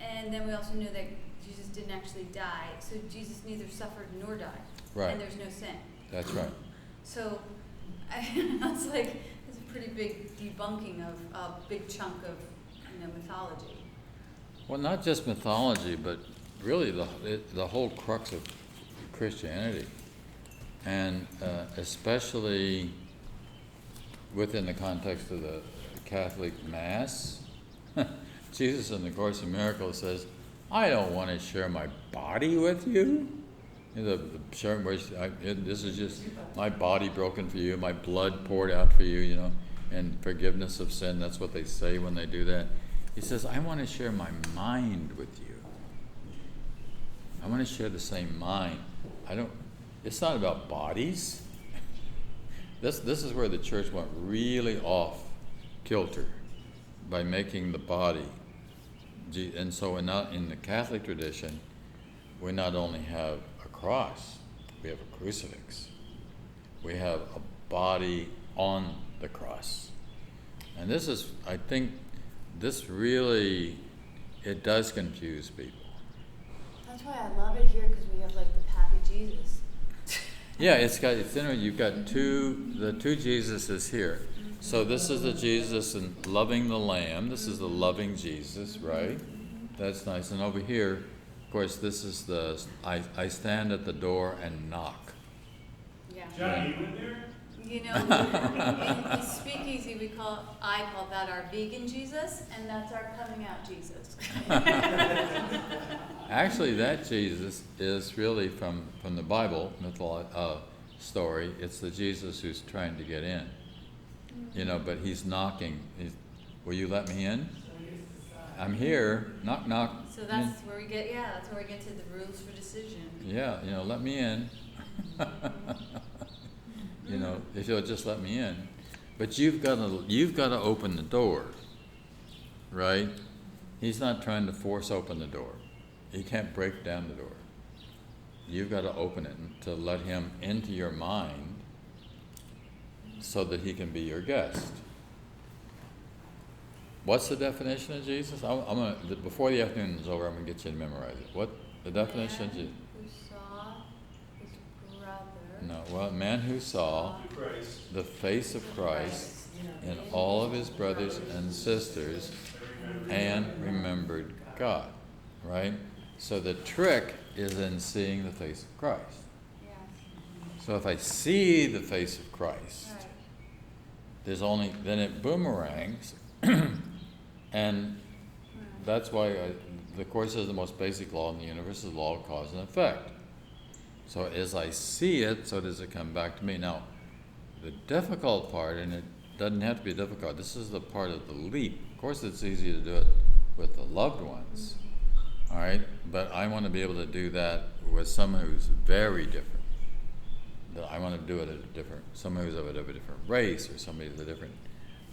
and then we also know that Jesus didn't actually die, so Jesus neither suffered nor died. Right. And there's no sin. That's right. So I was like, it's a pretty big debunking of a big chunk of mythology. Well, not just mythology, but really the whole crux of Christianity, and especially within the context of the Catholic Mass. Jesus in the Course in Miracles says, I don't want to share my body with you. The sharing, this is just my body broken for you, my blood poured out for you, and forgiveness of sin. That's what they say when they do that. He says, I want to share my mind with you. I want to share the same mind. It's not about bodies. This is where the church went really off kilter by making the body. And so in the Catholic tradition, we not only have a cross, we have a crucifix. We have a body on the cross. And this is, I think, this really, it does confuse people. That's why I love it here, because we have like the happy Jesus. Yeah, you've got the two Jesuses here. So this is the Jesus and loving the Lamb. This is the loving Jesus, right? That's nice. And over here, of course, this is I stand at the door and knock. Yeah. Johnny, you in there? You know, in SpeakEasy, I call that our vegan Jesus, and that's our coming out Jesus. Actually, that Jesus is really from the Bible story. It's the Jesus who's trying to get in, but he's knocking. Will you let me in? I'm here. Knock, knock. So that's where we get to the rules for decision. Yeah, let me in. If you'll just let me in. But you've got to open the door, right? He's not trying to force open the door. He can't break down the door. You've got to open it to let him into your mind so that he can be your guest. What's the definition of Jesus? Before the afternoon is over, I'm going to get you to memorize it. What the definition of Jesus? Who saw his brother. No, well, a man who saw the face of Christ in all of his brothers and sisters and remembered God, right? So the trick is in seeing the face of Christ. Yes. So if I see the face of Christ, Right. then it boomerangs, and that's why the Course says the most basic law in the universe is the law of cause and effect. So as I see it, so does it come back to me. Now, the difficult part, and it doesn't have to be difficult, this is the part of the leap. Of course, it's easy to do it with the loved ones, all right? But I want to be able to do that with someone who's very different. I want to do it at someone who's of a different race, or somebody with a different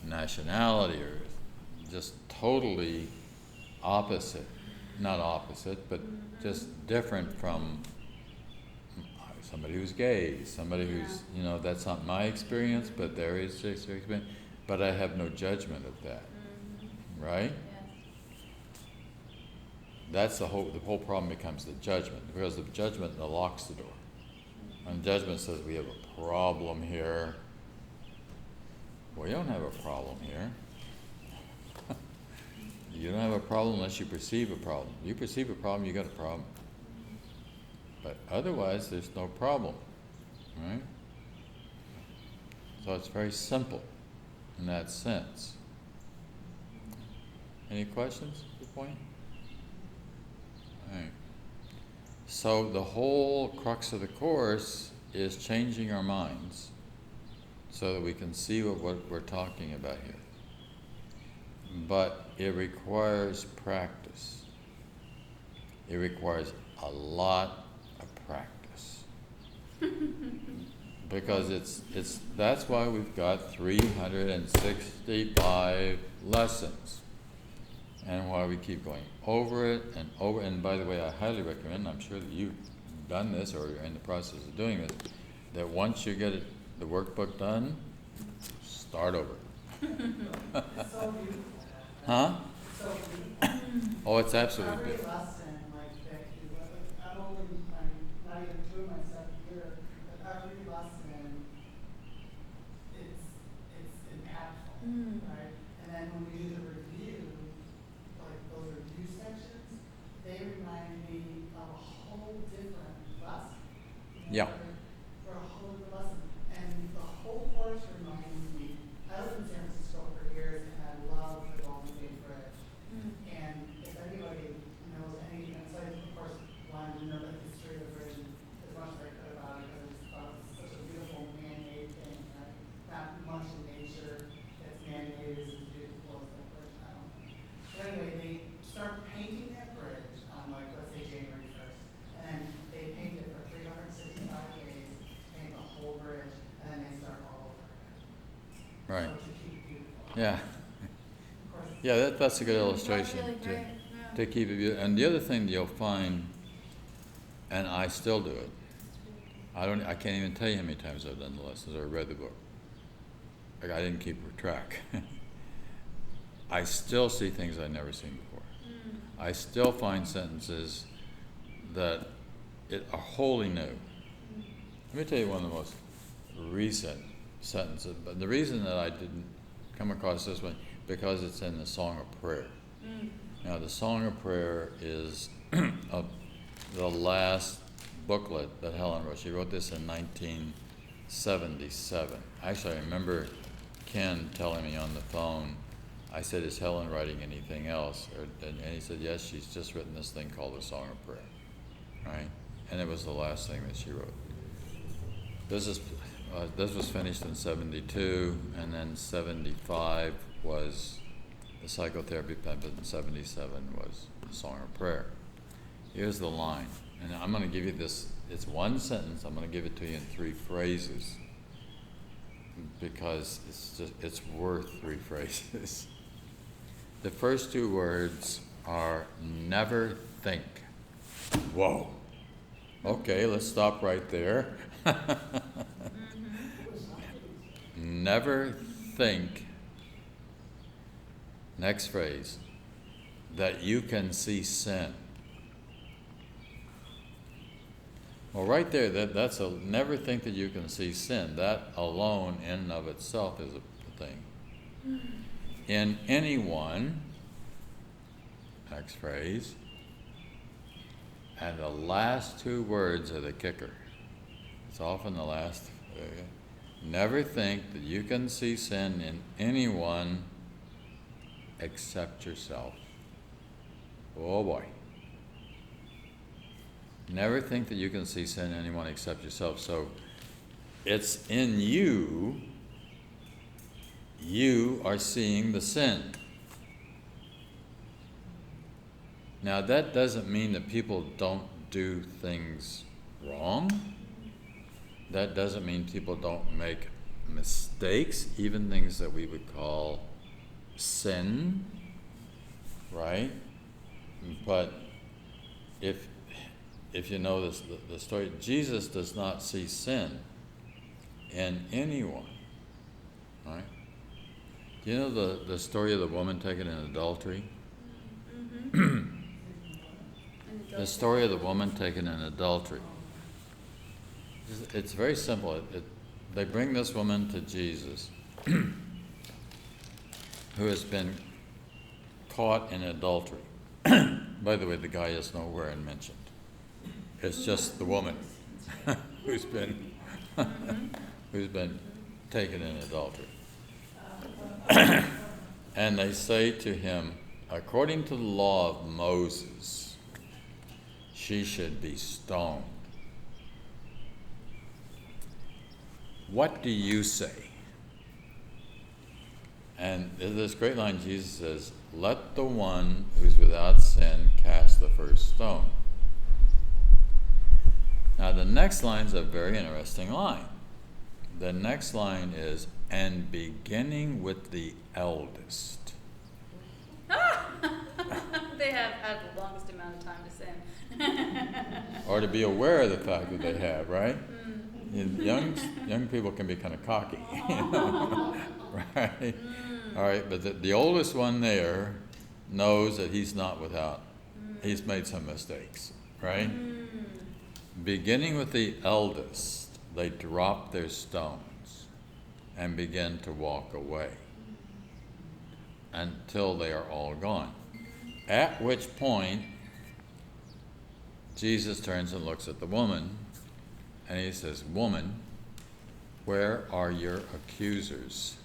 nationality, or just totally opposite. Not opposite, but just different from somebody who's gay, somebody who's, that's not my experience, but there is their experience. But I have no judgment of that, right? Yes. That's the whole problem becomes the judgment, because the judgment unlocks the door. And judgment says we have a problem here. Well, you don't have a problem here. You don't have a problem unless you perceive a problem. You perceive a problem, you got a problem. But otherwise, there's no problem, right? So it's very simple in that sense. Any questions at this point? All right. So the whole crux of the Course is changing our minds so that we can see what we're talking about here. But it requires practice. It requires a lot of practice. Because that's why we've got 365 lessons. And why we keep going over it and over. And by the way, I highly recommend, I'm sure that you've done this or you're in the process of doing this, that once you get the workbook done, start over. It's so beautiful. Huh? It's so beautiful. Oh, it's absolutely Every beautiful. lesson, I'm not even doing my second year, but every lesson, it's impactful, right? And then when we do the review, like those review sections, they remind me of a whole different lesson. Yeah. For a whole different lesson. And the whole course reminds me, I lived in San Francisco for years and I love the Golden Gate Bridge. And if anybody knows any insight, of course, wanted to know the history of the bridge as much as I could about it, because I just thought it was such a beautiful are all over again. Right. So to keep beautiful. Yeah. Of course, Yeah, that's a good That's illustration really to, great, yeah. to keep it beautiful. And the other thing you'll find, and I still do it, I can't even tell you how many times I've done the lessons or read the book. Like, I didn't keep track. I still see things I've never seen before. I still find sentences that are wholly new. Let me tell you one of the most recent sentences, but the reason that I didn't come across this one, because it's in the Song of Prayer. Now, the Song of Prayer is the last booklet that Helen wrote. She wrote this in 1977. Actually, I remember Ken telling me on the phone, I said, is Helen writing anything else? And he said, yes, she's just written this thing called the Song of Prayer, right? And it was the last thing that she wrote. This was finished in 72, and then 75 was the psychotherapy pamphlet, and 77 was the Song of Prayer. Here's the line, and I'm going to give you this. It's one sentence. I'm going to give it to you in 3 phrases because it's worth 3 phrases. The first 2 words are never think. Whoa. Okay, let's stop right there. Never think, next phrase, that you can see sin. Well, right there, that's never think that you can see sin. That alone in and of itself is a thing. In anyone, next phrase, and the last 2 words are the kicker. It's often the last. Never think that you can see sin in anyone except yourself. Oh boy. Never think that you can see sin in anyone except yourself. So it's in you. You are seeing the sin. Now, that doesn't mean that people don't do things wrong. That doesn't mean people don't make mistakes, even things that we would call sin, right? But if you know this, the story, Jesus does not see sin in anyone, right? Do you know the story of the woman taken in adultery? The story of the woman taken in adultery. It's very simple. They bring this woman to Jesus, who has been caught in adultery. By the way, the guy is nowhere mentioned. It's just the woman who's been taken in adultery. And they say to him, according to the law of Moses, she should be stoned. What do you say? And there's this great line Jesus says, let the one who's without sin cast the first stone. Now the next line's a very interesting line. The next line is, and beginning with the eldest. They have had the longest amount of time to sin. Or to be aware of the fact that they have, right? Young people can be kind of cocky, right? All right, but the oldest one there knows that he's not without. He's made some mistakes, right? Beginning with the eldest, they drop their stones and begin to walk away until they are all gone. At which point, Jesus turns and looks at the woman, and he says, woman, where are your accusers?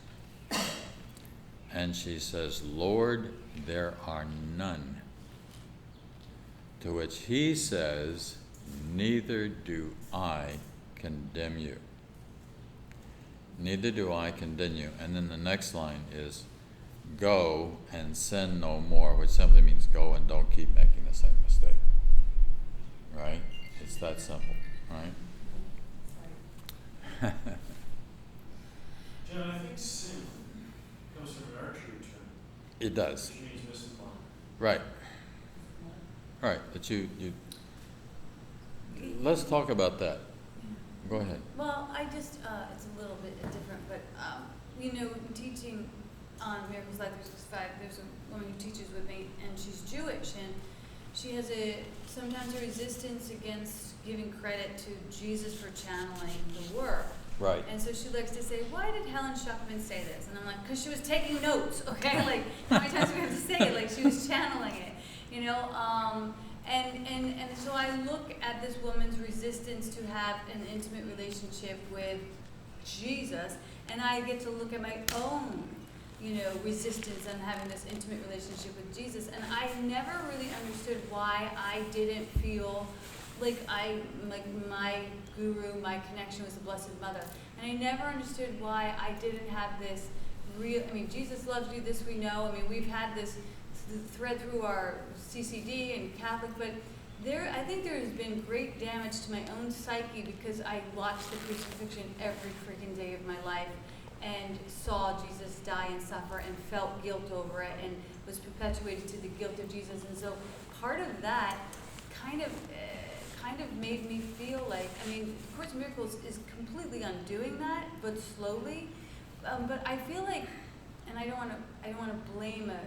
And she says, Lord, there are none. To which he says, neither do I condemn you. Neither do I condemn you. And then the next line is, go and sin no more, which simply means go and don't keep making the same mistake. Right? It's that simple, right? It does. Which means Mrs. Monroe. Right. Right. But you let's talk about that. Go ahead. Well, I just, it's a little bit different, but, you know, teaching on Miracles Life 365, there's a woman who teaches with me, and she's Jewish, and she has sometimes a resistance against giving credit to Jesus for channeling the work. Right. And so she likes to say, why did Helen Schuchman say this? And I'm like, because she was taking notes, okay? Like, how many times do we have to say it? Like, she was channeling it, you know? And so I look at this woman's resistance to have an intimate relationship with Jesus, and I get to look at my own, you know, resistance on having this intimate relationship with Jesus. And I never really understood why I didn't feel like my guru, my connection was the Blessed Mother. And I never understood why I didn't have this real, I mean, Jesus loves you, this we know. I mean, we've had this thread through our CCD and Catholic, but I think there has been great damage to my own psyche because I watched the crucifixion every freaking day of my life and saw Jesus die and suffer and felt guilt over it and was perpetuated to the guilt of Jesus. And so part of that kind of made me feel like, I mean, Course in Miracles is completely undoing that, but slowly. But I feel like, and I don't want to blame a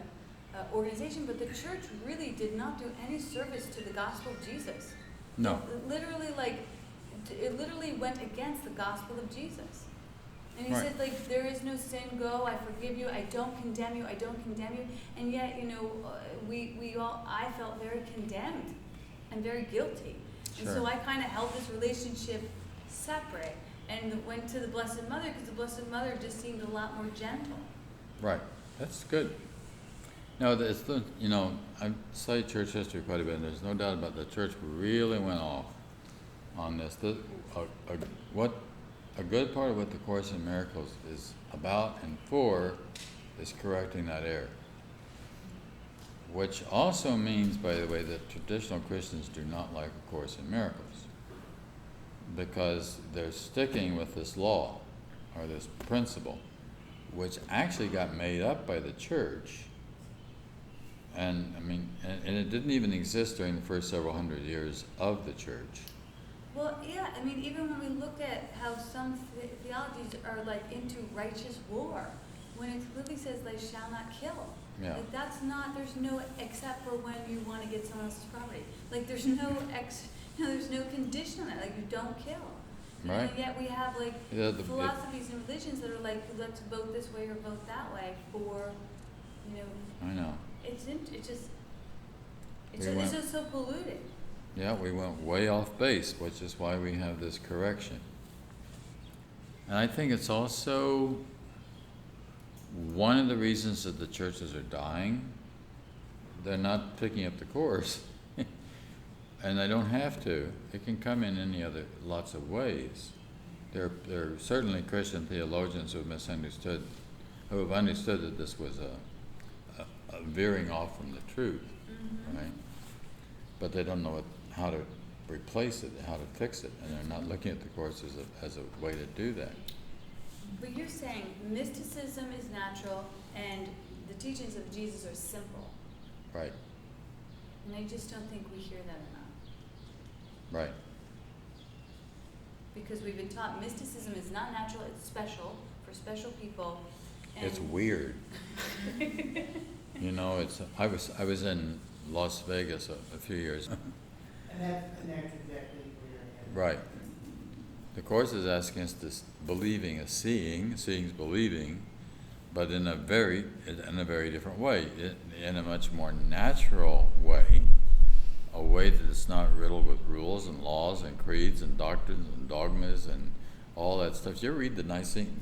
organization, but the church really did not do any service to the gospel of Jesus. No. It literally went against the gospel of Jesus. And he Right. said, like, there is no sin, go, I forgive you, I don't condemn you, I don't condemn you. And yet, you know, I felt very condemned and very guilty. And Sure. so I kind of held this relationship separate and went to the Blessed Mother because the Blessed Mother just seemed a lot more gentle. Right. That's good. No, it's the, you know, I studied church history quite a bit, and there's no doubt about the church really went off on this. A good part of what the Course in Miracles is about and for is correcting that error. Which also means, by the way, that traditional Christians do not like A Course in Miracles because they're sticking with this law or this principle, which actually got made up by the church. And I mean, and it didn't even exist during the first several hundred years of the church. Well, yeah, I mean, even when we look at how some theologies are like into righteous war, when it clearly says they shall not kill. Yeah. Like that's not, there's no, except for when you want to get someone else's property. Like there's no there's no condition on that, like you don't kill. You know, Right. and yet we have like Yeah, philosophies and religions that are like, let's vote this way or vote that way for, you know, I know. it's We went- just so polluted. Yeah, we went way off base, which is why we have this correction. And I think it's also one of the reasons that the churches are dying. They're not picking up the Course, and they don't have to. It can come in lots of ways. There are certainly Christian theologians who have understood that this was a veering off from the truth, right? But they don't know how to replace it, how to fix it, and they're not looking at the Course as a way to do that. But you're saying mysticism is natural and the teachings of Jesus are simple. Right, And I just don't think we hear that enough. right. Because we've been taught mysticism is not natural, it's special for special people. And It's weird. You know, I was in Las Vegas a few years. And that's exactly where you're headed. Right. The Course is asking us to believing is seeing's believing, but in a very different way, in a much more natural way, a way that is not riddled with rules and laws and creeds and doctrines and dogmas and all that stuff. You ever read the Nicene?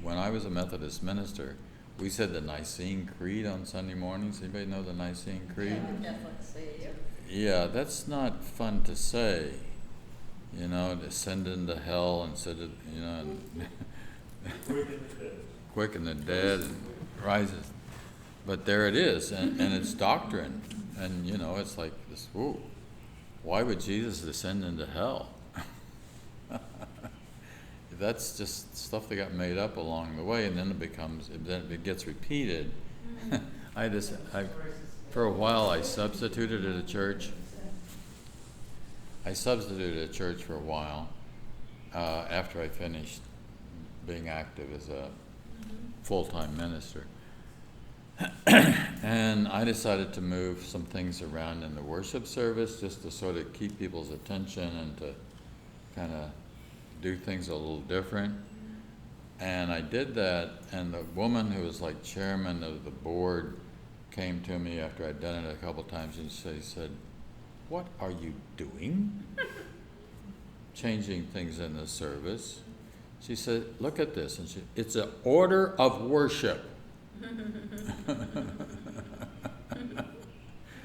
When I was a Methodist minister, we said the Nicene Creed on Sunday mornings. Anybody know the Nicene Creed? Yeah, that's not fun to say. You know, descend into hell and sit, you know, and quicken the dead and rises. But there it is, and it's doctrine. And, you know, it's like this, ooh, why would Jesus descend into hell? That's just stuff that got made up along the way, and then it gets repeated For a while, I substituted at a church. I substituted at a church for a while after I finished being active as a full-time minister. And I decided to move some things around in the worship service just to sort of keep people's attention and to kind of do things a little different. And I did that, and the woman who was like chairman of the board came to me after I'd done it a couple times, and she said, "What are you doing? Changing things in the service." She said, "Look at this," and it's an order of worship.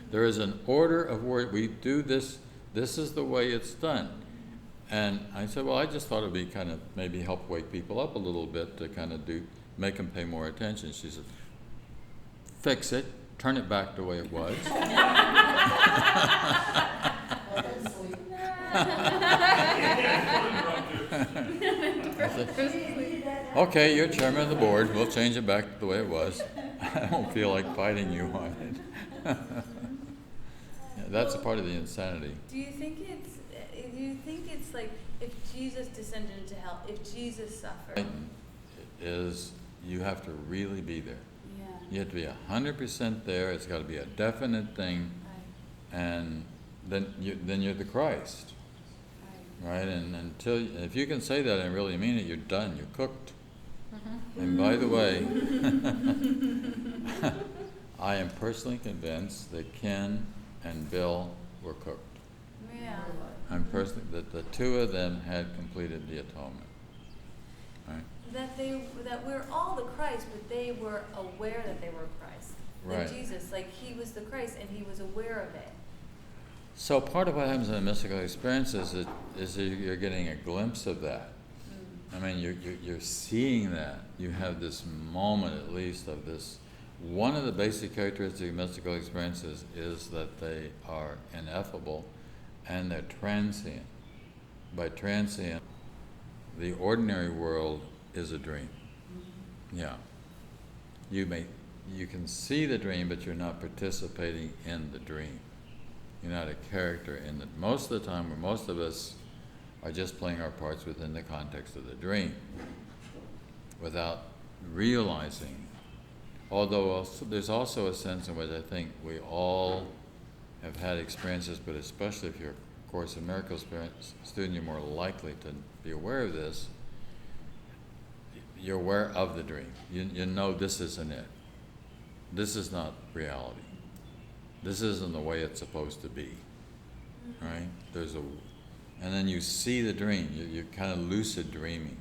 There is an order of worship. We do this. This is the way it's done. And I said, well, I just thought it'd be kind of maybe help wake people up a little bit to kind of make them pay more attention. She said, fix it, turn it back the way it was. I said, okay, you're chairman of the board. We'll change it back the way it was. I don't feel like fighting you on it. Yeah, that's a part of the insanity. Do you think it's like if Jesus descended into hell, if Jesus suffered? Is you have to really be there. Yeah. You have to be 100% there. It's got to be a definite thing, Right. and then you're the Christ, Right. right? And if you can say that and really mean it, you're done. You're cooked. Mm-hmm. And by the way, I am personally convinced that Ken and Bill were cooked. Yeah. I'm personally that the two of them had completed the atonement. Right? That we're all the Christ, but they were aware that they were Christ. Right. That Jesus, like he was the Christ, and he was aware of it. So part of what happens in a mystical experience is that you're getting a glimpse of that. I mean, you're seeing that. You have this moment, at least, of this. One of the basic characteristics of mystical experiences is that they are ineffable and they're transient. By transient, the ordinary world is a dream. Yeah. You can see the dream, but you're not participating in the dream. You're not a character in it. Most of the time, where most of us are just playing our parts within the context of the dream without realizing. Although there's also a sense in which I think we all have had experiences, but especially if you're a Course in Miracles student, you're more likely to be aware of this. You're aware of the dream. You know this isn't it. This is not reality. This isn't the way it's supposed to be. Right? And then you see the dream. You're kind of lucid dreaming.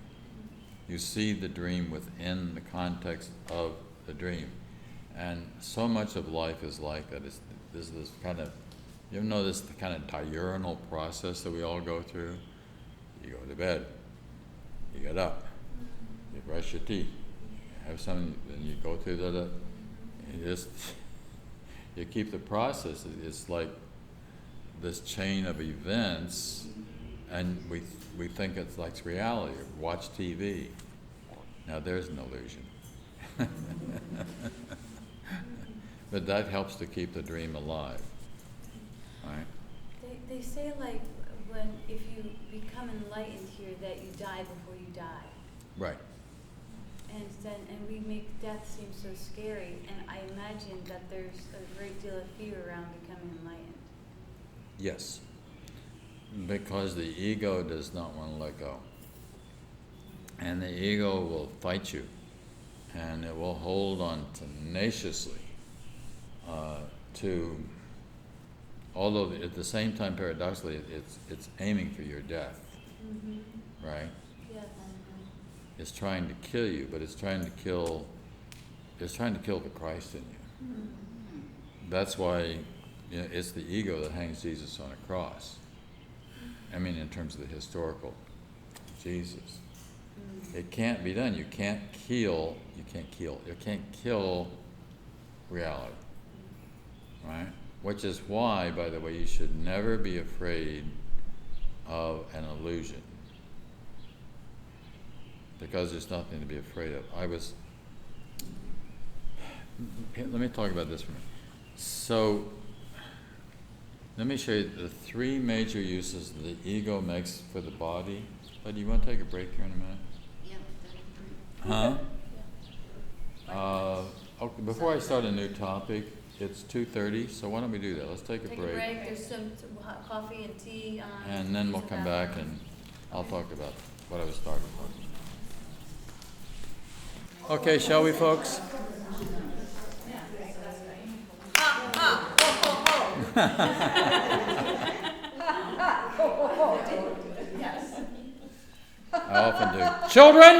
You see the dream within the context of the dream. And so much of life is like that. There's this kind of, you ever know this kind of diurnal process that we all go through? You go to bed. You get up. You brush your teeth. You have something, then you go through you keep the process. It's like this chain of events, and we think it's like reality. Watch TV. Now there's an illusion. But that helps to keep the dream alive. Right? They say like if you become enlightened here that you die before you die. Right. And we make death seem so scary, and I imagine that there's a great deal of fear around becoming enlightened. Yes. Because the ego does not want to let go. And the ego will fight you, and it will hold on tenaciously although at the same time, paradoxically, it's aiming for your death, right? Yes. It's trying to kill you, but it's trying to kill the Christ in you. That's why it's the ego that hangs Jesus on a cross. I mean, in terms of the historical Jesus. It can't be done. You can't kill reality. Right? Which is why, by the way, you should never be afraid of an illusion. Because there's nothing to be afraid of. let me talk about this for a minute. So, let me show you the three major uses the ego makes for the body. Do you want to take a break here in a minute? Yeah, Huh? Okay, before I start a new topic, it's 2:30, so why don't we do that? Let's take a Take break. a break, there's some hot coffee and tea on. And then we'll come back and I'll talk about what I was starting with. Okay, shall we, folks? I often do. Children!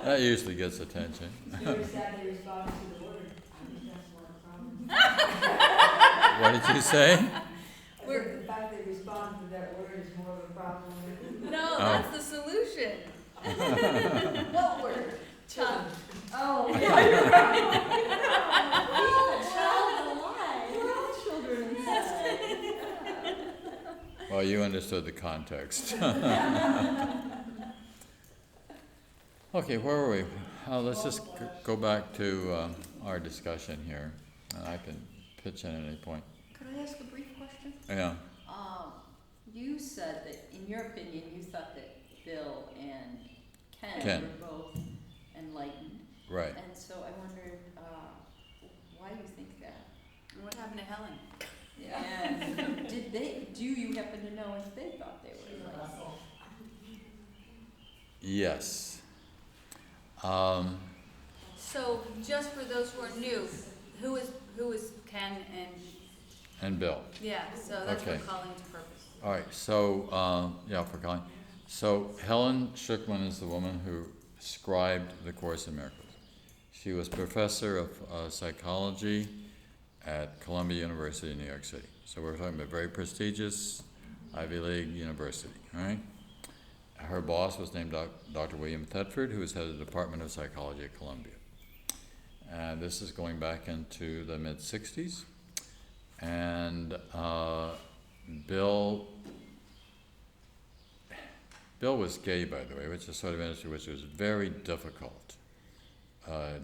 That usually gets attention. very sadly responding to the word. I think that's one problem. What did you say? I said the fact they respond to that word is more of a problem. No, Oh. that's the solution. What word? Chum. Oh, yeah, you're right. We're all children inside. Well, you understood the context. Okay, where were we? Let's just go back to our discussion here. I can pitch in at any point. Could I ask a brief question? Yeah. You said that, in your opinion, you thought that Bill and Ken. were both enlightened. Right. And so I wondered, why do you think that? And what happened to Helen? And do you happen to know if they thought they were enlightened? Yes. So, just for those who are new, who is Ken And Bill. yeah, so that's Okay. what calling to purpose. All right, so, for calling. So Helen Schuchman is the woman who scribed the Course in Miracles. She was professor of psychology at Columbia University in New York City. So we're talking about very prestigious Ivy League university, all right? Her boss was named Dr. William Thetford, who was head of the Department of Psychology at Columbia. And this is going back into the mid-60s. And Bill was gay, by the way, which is sort of interesting, which was very difficult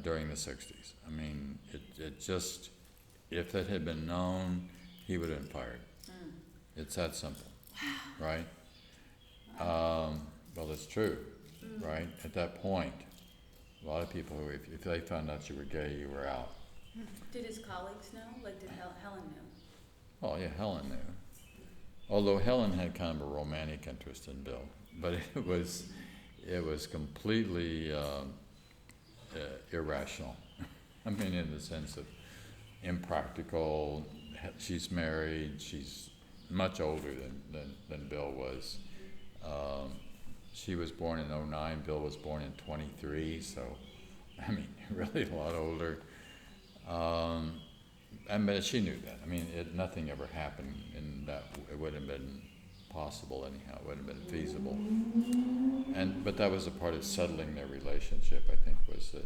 during the 60s. I mean, it just, if it had been known, he would have been fired. It's that simple, right? Well, it's true, right? At that point, a lot of people, if they found out you were gay, you were out. Did his colleagues know? Like, did Helen know? Oh, yeah, Helen knew. Although Helen had kind of a romantic interest in Bill, but it was completely irrational. I mean, in the sense of impractical. She's married. She's much older than Bill was. She was born in 2009. Bill was born in 23. So, I mean, really a lot older. But she knew that. I mean, nothing ever happened in that. It wouldn't have been possible anyhow. It wouldn't have been feasible. But that was a part of settling their relationship, I think, was that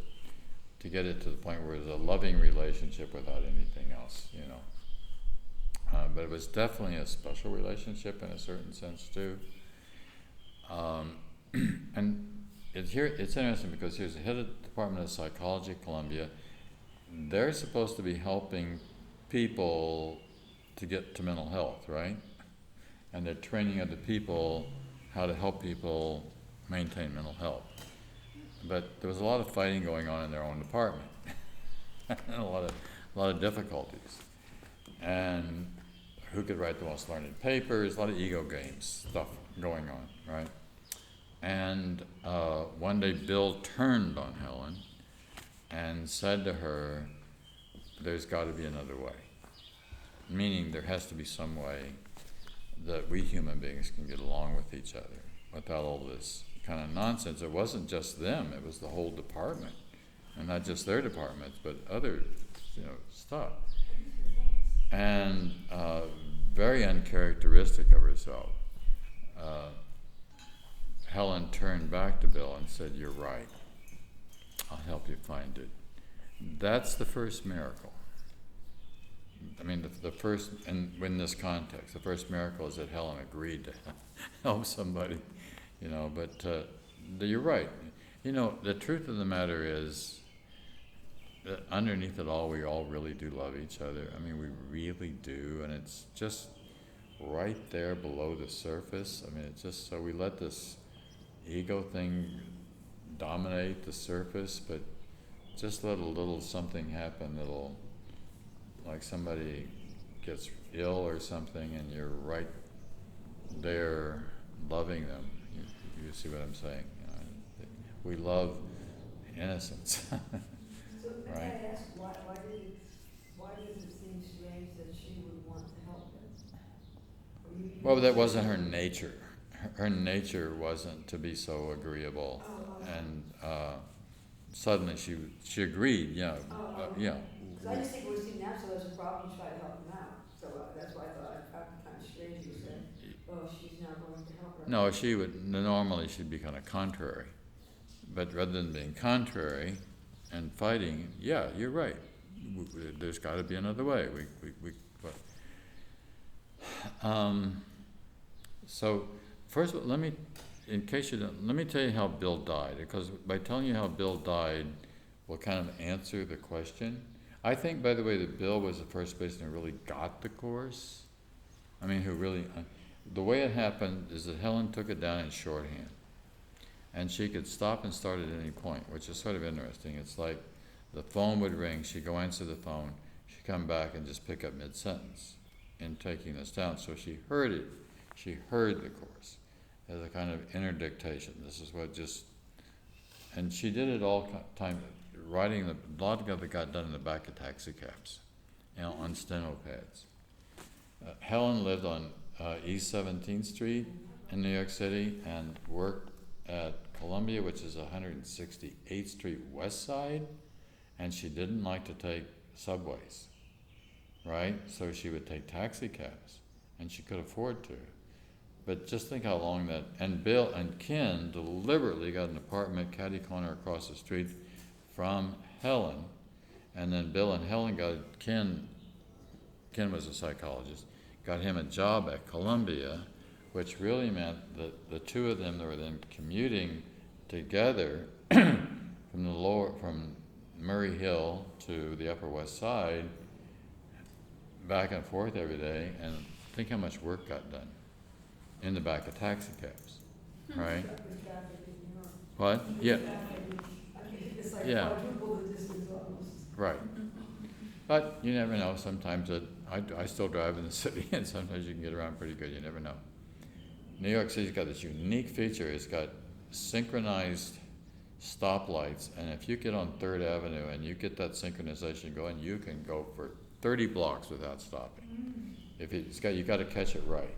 to get it to the point where it was a loving relationship without anything else, you know. But it was definitely a special relationship in a certain sense too. And it's interesting because here's the head of the Department of Psychology at Columbia. They're supposed to be helping people to get to mental health, right? And they're training other people how to help people maintain mental health. But there was a lot of fighting going on in their own department, and a lot of difficulties. And who could write the most learned papers? A lot of ego games stuff going on, right? And one day Bill turned on Helen and said to her, "There's got to be another way." Meaning there has to be some way that we human beings can get along with each other without all this kind of nonsense. It wasn't just them, it was the whole department. And not just their departments, but other, stuff. And very uncharacteristic of herself. Helen turned back to Bill and said, "You're right. I'll help you find it." That's the first miracle. I mean, the first, and in this context, the first miracle is that Helen agreed to help somebody, but you're right. You know, the truth of the matter is that underneath it all, we all really do love each other. I mean, we really do, and it's just right there below the surface. I mean, it's just so we let this ego thing dominate the surface, but just let a little something happen that'll, like somebody gets ill or something, and you're right there loving them. You see what I'm saying? You know, we love innocence. So may Right. I ask, why does it seem strange that she would want to help them? Or you Well, that wasn't her nature. Her nature wasn't to be so agreeable, and suddenly she agreed. Yeah, yeah. Because I just think it would seem natural as a problem to try to help them out. So that's why I thought I found it kind of strange you said, oh, she's now going to help her. No, she would normally she'd be kind of contrary, but rather than being contrary and fighting, yeah, you're right. There's got to be another way. So first, let me, in case you don't, let me tell you how Bill died, because by telling you how Bill died, will kind of answer the question. I think, by the way, that Bill was the first person who really got the course. I mean, who really, the way it happened is that Helen took it down in shorthand. And she could stop and start at any point, which is sort of interesting. It's like the phone would ring, she'd go answer the phone, she'd come back and just pick up mid-sentence in taking this down. So she heard it. She heard the course as a kind of inner dictation. This is what just, and she did it all time, writing a lot of it got done in the back of taxi cabs, you know, on steno pads. Helen lived on East 17th Street in New York City and worked at Columbia, which is 168th Street West Side, and she didn't like to take subways, right? So she would take taxi cabs, and she could afford to. But just think how long that, and Bill and Ken deliberately got an apartment catty corner across the street from Helen, and then Bill and Helen got, Ken was a psychologist, got him a job at Columbia, which really meant that the two of them that were then commuting together from Murray Hill to the Upper West Side, back and forth every day, and think how much work got done in the back of taxi cabs, right? What? Yeah. It's like Yeah. quadruple the distance almost. Right. But you never know. Sometimes I still drive in the city, and sometimes you can get around pretty good. You never know. New York City's got this unique feature. It's got synchronized stoplights, and if you get on 3rd Avenue and you get that synchronization going, you can go for 30 blocks without stopping. If it's got, you got to catch it right,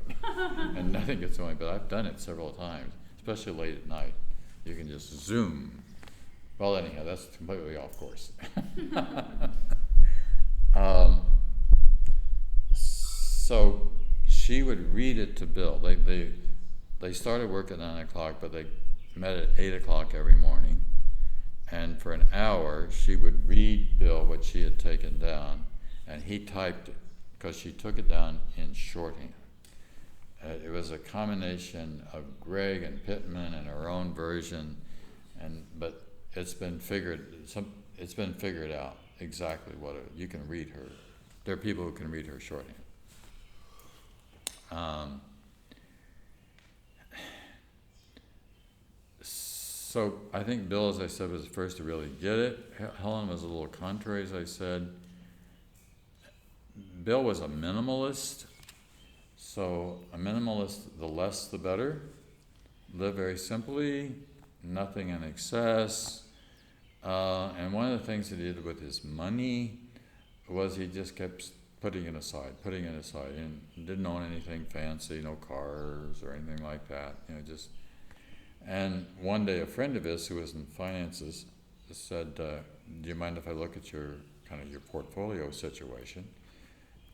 and nothing gets away. But I've done it several times, especially late at night. You can just zoom. Well, anyhow, that's completely off course. So she would read it to Bill. They started work at 9 o'clock, but they met at 8 o'clock every morning. And for an hour, she would read Bill what she had taken down, and he typed it, because she took it down in shorthand. It was a combination of Greg and Pittman and her own version, but it's been figured out exactly what you can read her. There are people who can read her shorthand. So I think Bill, as I said, was the first to really get it. Helen was a little contrary, as I said. Bill was a minimalist. So a minimalist, the less the better. Live very simply, nothing in excess. And one of the things that he did with his money was he just kept putting it aside, and didn't own anything fancy, no cars or anything like that, just. And one day a friend of his who was in finances said, do you mind if I look at your portfolio situation?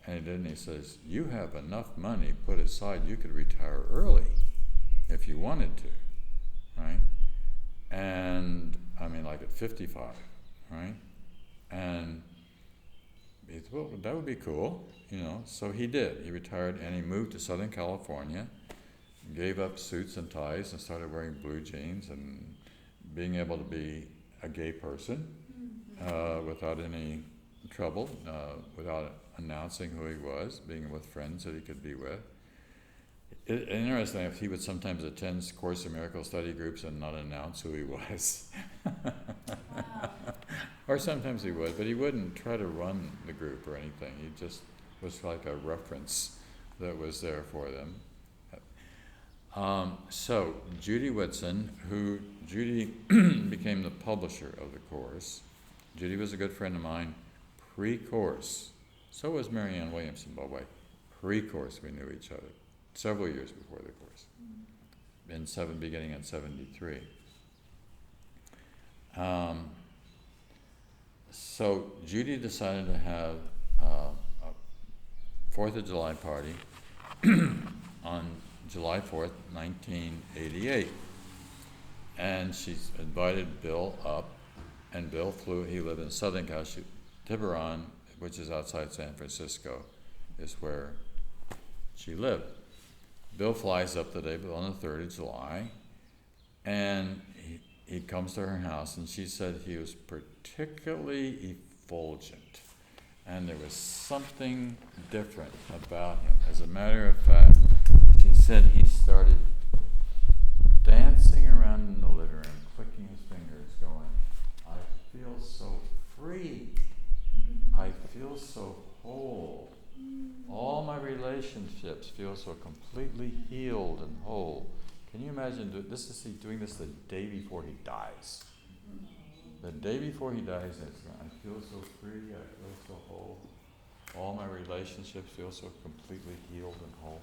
And he did, and he says, you have enough money put aside, you could retire early if you wanted to, right? And I mean, like at 55, right? And he thought, well, that would be cool, So he did. He retired and he moved to Southern California, gave up suits and ties and started wearing blue jeans and being able to be a gay person without any trouble, without announcing who he was, being with friends that he could be with. Interesting, he would sometimes attend Course in Miracles study groups and not announce who he was. Wow. Or sometimes he would, but he wouldn't try to run the group or anything. He just was like a reference that was there for them. So Judy Whitson, Judy became the publisher of the Course. Judy was a good friend of mine pre-Course. So was Marianne Williamson, by the way. Pre-Course we knew each other, several years before the Course, beginning in 73. So Judy decided to have a 4th of July party on July 4th, 1988. And she invited Bill up, and Bill flew. He lived in Southern California. Tiburon, which is outside San Francisco, is where she lived. Bill flies up the day on the 3rd of July, and he comes to her house, and she said he was particularly effulgent, and there was something different about him. As a matter of fact, she said he started dancing around in the living room, clicking his fingers, going, "I feel so free. I feel so whole. All my relationships feel so completely healed and whole." Can you imagine doing this the day before he dies? The day before he dies, I feel so free, I feel so whole. All my relationships feel so completely healed and whole.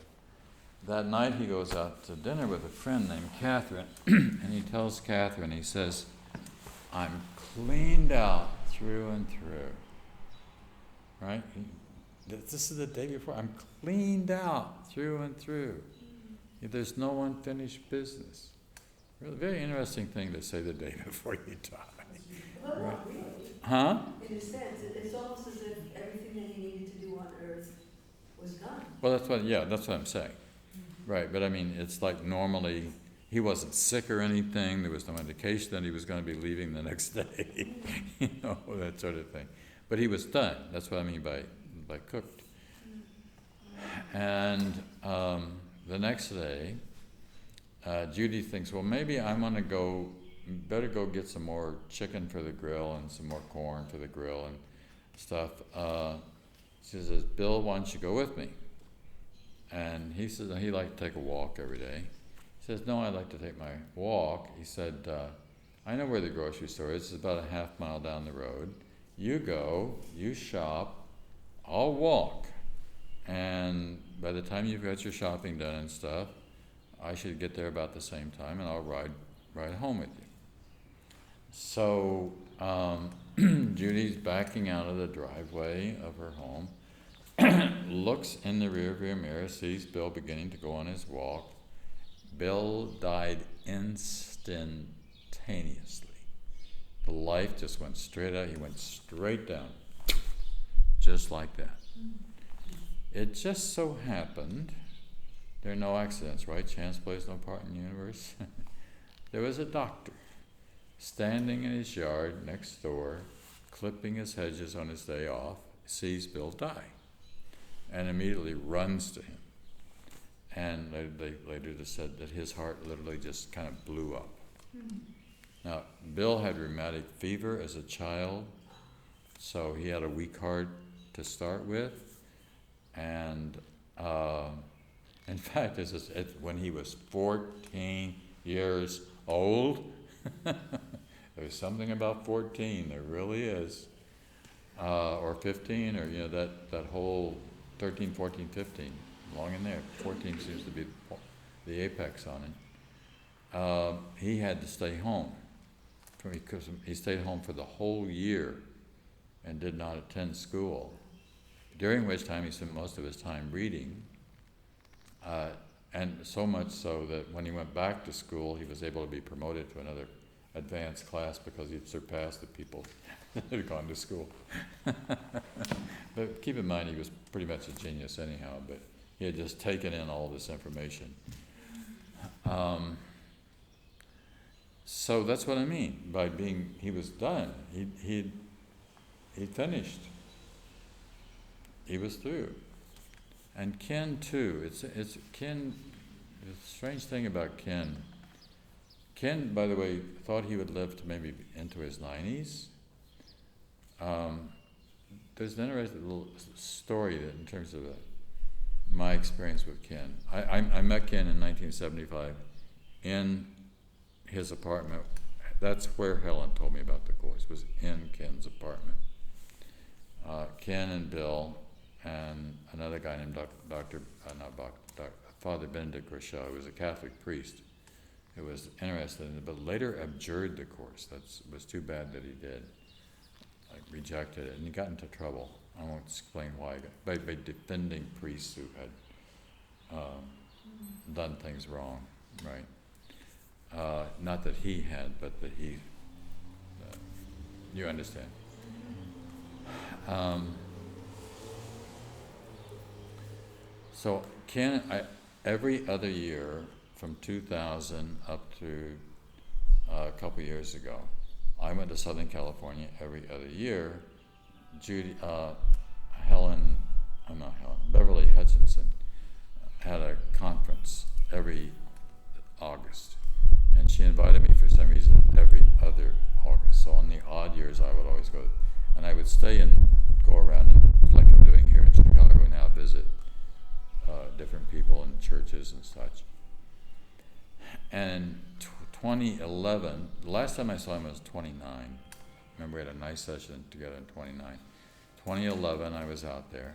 That night he goes out to dinner with a friend named Catherine, and he tells Catherine, he says, "I'm cleaned out through and through." Right? This is the day before. I'm cleaned out through and through. There's no unfinished business. Really, very interesting thing to say the day before you die. Well, Right. not really. Huh? In a sense, it's almost as if everything that he needed to do on earth was done. Well, that's what I'm saying. Right, but I mean, it's like normally he wasn't sick or anything. There was no indication that he was going to be leaving the next day. That sort of thing. But he was done. That's what I mean by cooked. And the next day, Judy thinks, well, maybe I'm going to better go get some more chicken for the grill and some more corn for the grill and stuff. She says, "Bill, why don't you go with me?" And he says he liked to take a walk every day. He says, "No, I like to take my walk." He said, "I know where the grocery store is. It's about a half mile down the road. You go, you shop, I'll walk. And by the time you've got your shopping done and stuff, I should get there about the same time, and I'll ride home with you." So Judy's backing out of the driveway of her home, looks in the rearview mirror, sees Bill beginning to go on his walk. Bill died instantaneously. The life just went straight out. He went straight down, just like that. It just so happened, there are no accidents, right? Chance plays no part in the universe. There was a doctor standing in his yard next door, clipping his hedges on his day off, sees Bill die, and immediately runs to him. And they later just said that his heart literally just kind of blew up. Now, Bill had rheumatic fever as a child, so he had a weak heart to start with. And in fact, when he was 14 years old, there's something about 14, there really is, or 15, or that whole 13, 14, 15, long in there. 14 seems to be the apex on it. He had to stay home. Because he stayed home for the whole year and did not attend school, during which time he spent most of his time reading, and so much so that when he went back to school, he was able to be promoted to another advanced class because he'd surpassed the people that had gone to school. But keep in mind, he was pretty much a genius anyhow, but he had just taken in all this information. So that's what I mean by being. He was done. He finished. He was through. And Ken too. It's Ken. The strange thing about Ken. Ken, by the way, thought he would live to maybe into his 90s. There's an interesting little story that in terms of my experience with Ken. I met Ken in 1975 in his apartment. That's where Helen told me about the course, was in Ken's apartment. Ken and Bill and another guy named Father Benedict Rochelle, who was a Catholic priest, who was interested in it, but later abjured the course. That was too bad that he did. Like rejected it, and he got into trouble. I won't explain why. By defending priests who had done things wrong, right? Not that he had, but that he. You understand? So Ken, every other year from 2000 up to a couple years ago, I went to Southern California every other year. Beverly Hutchinson had a conference every August, and she invited me for some reason every other August. So on the odd years, I would always go, and I would stay and go around and, like I'm doing here in Chicago now, visit different people in churches and such. And 2011, the last time I saw him was 29. Remember, we had a nice session together in 29. 2011, I was out there.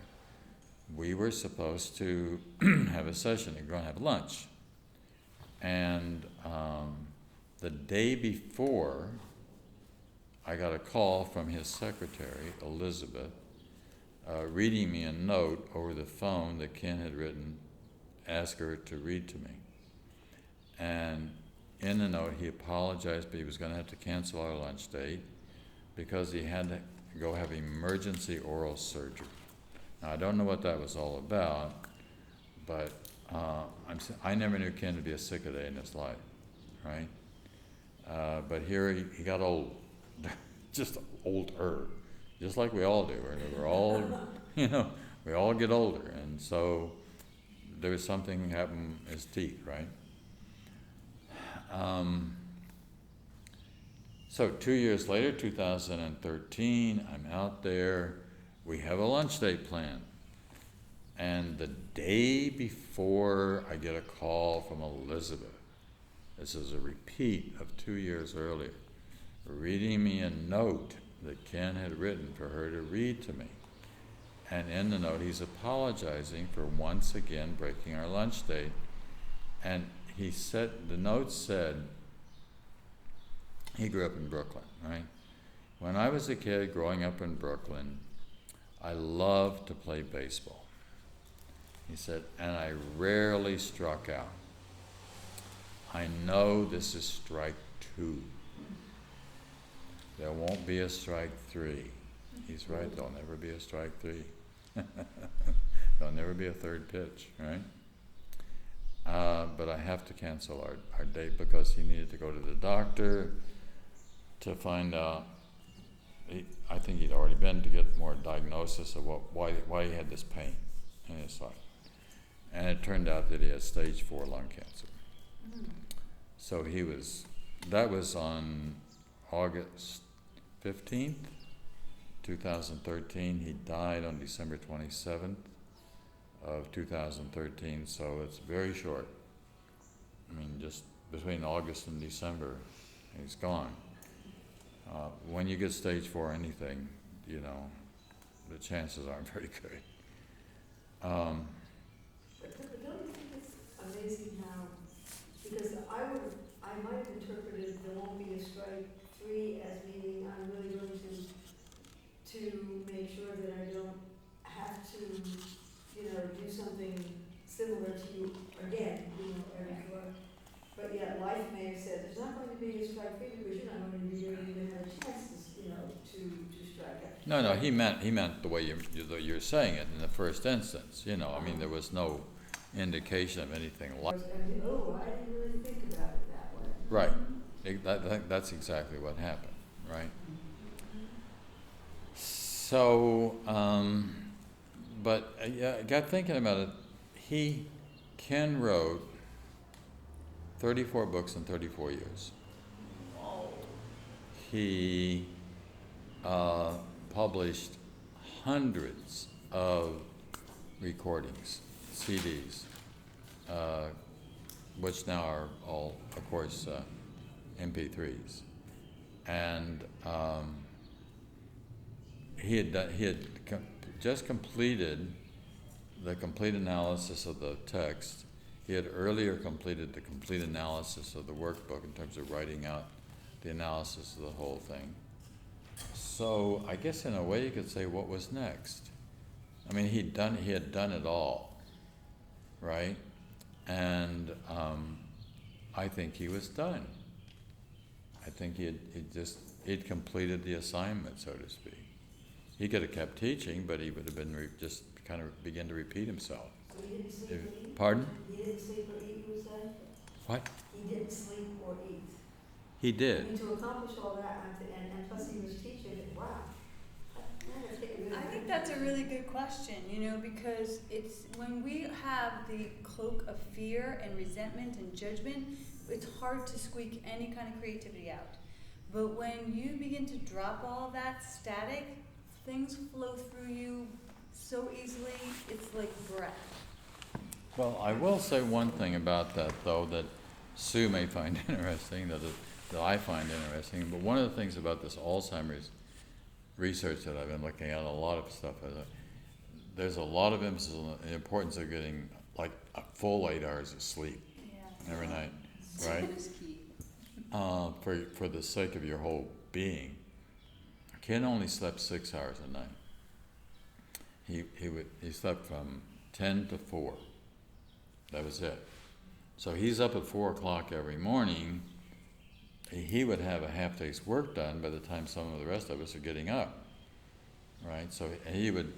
We were supposed to have a session and go and have lunch. And the day before, I got a call from his secretary, Elizabeth, reading me a note over the phone that Ken had written, asked her to read to me. And in the note, he apologized, but he was going to have to cancel our lunch date because he had to go have emergency oral surgery. Now, I don't know what that was all about, but I never knew Ken to be a sick a day in his life, right? But here he got old, just older, just like we all do. We're all, we all get older, and so there was something happened in his teeth, right? So 2 years later, 2013, I'm out there. We have a lunch date planned. And the day before, I get a call from Elizabeth. This is a repeat of 2 years earlier, reading me a note that Ken had written for her to read to me. And in the note, he's apologizing for once again breaking our lunch date. And he said, the note said, he grew up in Brooklyn, right? When I was a kid growing up in Brooklyn, I loved to play baseball. He said, and I rarely struck out. I know this is strike 2. There won't be a strike 3. He's right, there'll never be a strike 3. There'll never be a third pitch, right? But I have to cancel our date because he needed to go to the doctor to find out. I think he'd already been to get more diagnosis of why he had this pain in his life. And it turned out that he had stage 4 lung cancer. So that was on August 15th, 2013. He died on December 27th of 2013, so it's very short. I mean, just between August and December, he's gone. When you get stage 4 anything, the chances aren't very good. But don't you think it's amazing how, because I might have interpreted there won't be a strike 3 as meaning I'm really going to make sure that I don't have to, do something similar to you again, every 4. But yet life may have said there's not going to be a strike 3 because you're not going to be here to even have a chance to strike out. No, he meant the way you're saying it in the first instance. I mean, there was no indication of anything like. I didn't really think Right. That's exactly what happened, right? So, but yeah, I got thinking about it. Ken wrote 34 books in 34 years. He published hundreds of recordings, CDs, which now are all, of course, MP3s, and he had just completed the complete analysis of the text. He had earlier completed the complete analysis of the workbook in terms of writing out the analysis of the whole thing. So I guess in a way you could say, what was next? I mean, he had done it all, right? And I think he was done. I think he'd completed the assignment, so to speak. He could have kept teaching, but he would have been just kind of begin to repeat himself. So he didn't sleep or eat? Pardon? He didn't sleep or eat, you said? What? He didn't sleep or eat. He I did. mean, to accomplish all that, and plus he was teaching, wow. That has taken I think that's a really good question, because it's when we have the cloak of fear and resentment and judgment, it's hard to squeak any kind of creativity out. But when you begin to drop all that static, things flow through you so easily, it's like breath. Well, I will say one thing about that, though, that Sue may find interesting, that I find interesting. But one of the things about this Alzheimer's research that I've been looking at, a lot of stuff, there's a lot of emphasis on the importance of getting like a full 8 hours of sleep every night, right? Sleep is key. For the sake of your whole being. Ken only slept 6 hours a night. He slept from 10 to 4. That was it. So he's up at 4 o'clock every morning. He would have a half day's work done by the time some of the rest of us are getting up, right? So he would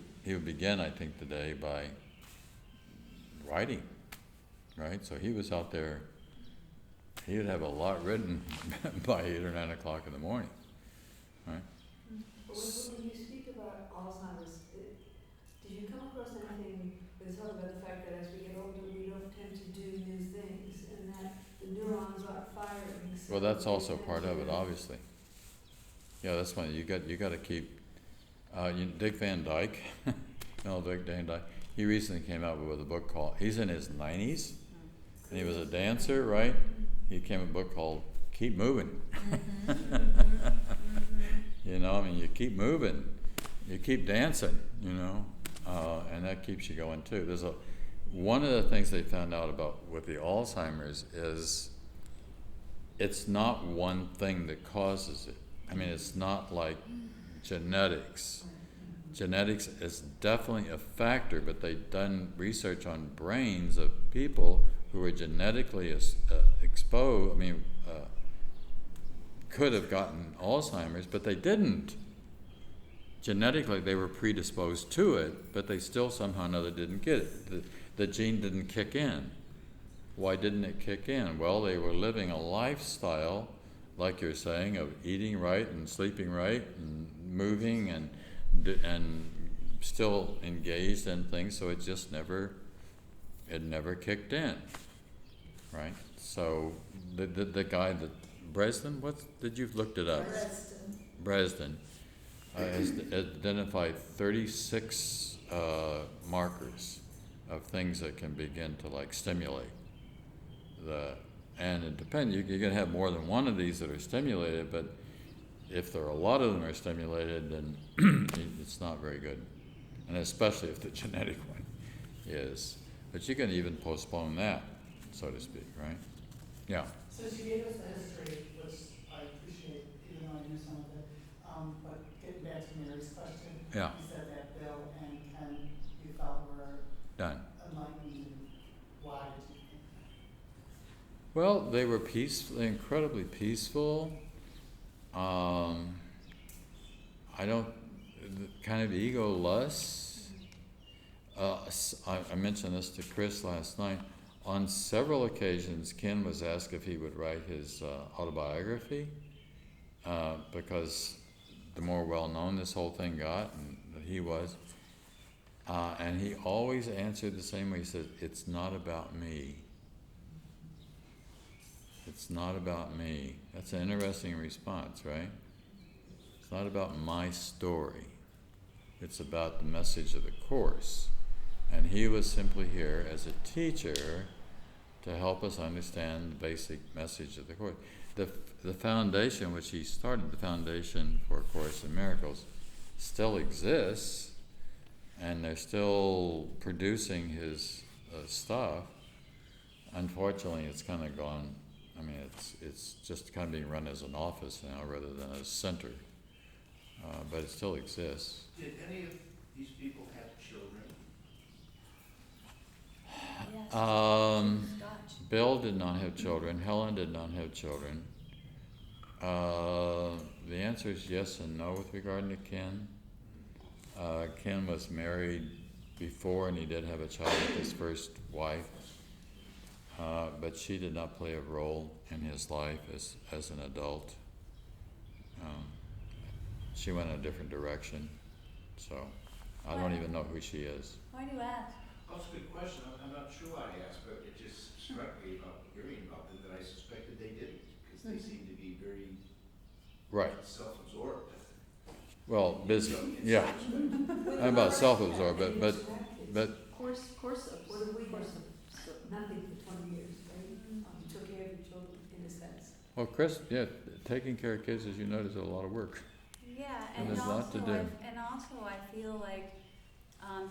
begin, I think, the day by writing, right? So he was out there. He would have a lot written by 8 or 9 o'clock in the morning, right? But when you speak about Alzheimer's, did you come across anything that talk about the fact that as we get older, we don't tend to do new things, and that the neurons aren't firing? So Well, that's also part of it, obviously. Yeah, that's why you got to keep. Dick Van Dyke, Dick Van Dyke. He recently came out with a book called. He's in his 90s, and he was a dancer, right? He came with a book called "Keep Moving." I mean, you keep moving, you keep dancing, and that keeps you going too. There's one of the things they found out about with the Alzheimer's is it's not one thing that causes it. I mean, it's not like genetics. Genetics is definitely a factor, but they've done research on brains of people who were genetically exposed. Could have gotten Alzheimer's, but they didn't. Genetically, they were predisposed to it, but they still somehow or another didn't get it. The gene didn't kick in. Why didn't it kick in? Well, they were living a lifestyle, like you're saying, of eating right and sleeping right and moving and still engaged in things, so it just never kicked in, right? So the guy that Bresden, you've looked it up? Bresden has identified 36 markers of things that can begin to stimulate and it depends. You're going to have more than one of these that are stimulated, but if there are a lot of them are stimulated, then it's not very good, and especially if the genetic one is. But you can even postpone that, so to speak, right? Yeah. So she gave us the history, which I appreciate, even though I knew some of it. But getting back to Mary's question, Yeah. you said that Bill and Ken, you felt were Done. enlightened. Why did you think that? Well, they were incredibly peaceful. Kind of egoless. I mentioned this to Chris last night. on several occasions, Ken was asked if he would write his autobiography, because the more well-known this whole thing got, and that he was, and he always answered the same way. He said, "It's not about me. It's not about me." That's an interesting response, right? It's not about my story. It's about the message of the Course. And he was simply here as a teacher to help us understand the basic message of the Course. The foundation, which he started, the foundation for A Course in Miracles, still exists, and they're still producing his stuff. Unfortunately, it's kind of gone. I mean, it's just kind of being run as an office now rather than a center, but it still exists. Did any of these people have children? Yes. Scotch. Bill did not have children. Helen did not have children. The answer is yes and no with regard to Ken. Ken was married before, and he did have a child with his first wife, but she did not play a role in his life as an adult. She went in a different direction, so I don't even know who she is. Why do you ask? Oh, that's a good question. I'm not sure why I asked, but it just struck me about hearing about them that I suspected they didn't, because they seem to be very Right. self-absorbed. Well, busy. Yeah. I'm about self-absorbed, but Course of, What have we done? course of, Nothing for 20 years, right? You took care of your children in a sense. well, Chris, yeah, taking care of kids, as you notice, is a lot of work. Yeah, And and there's a lot to also, do. I feel like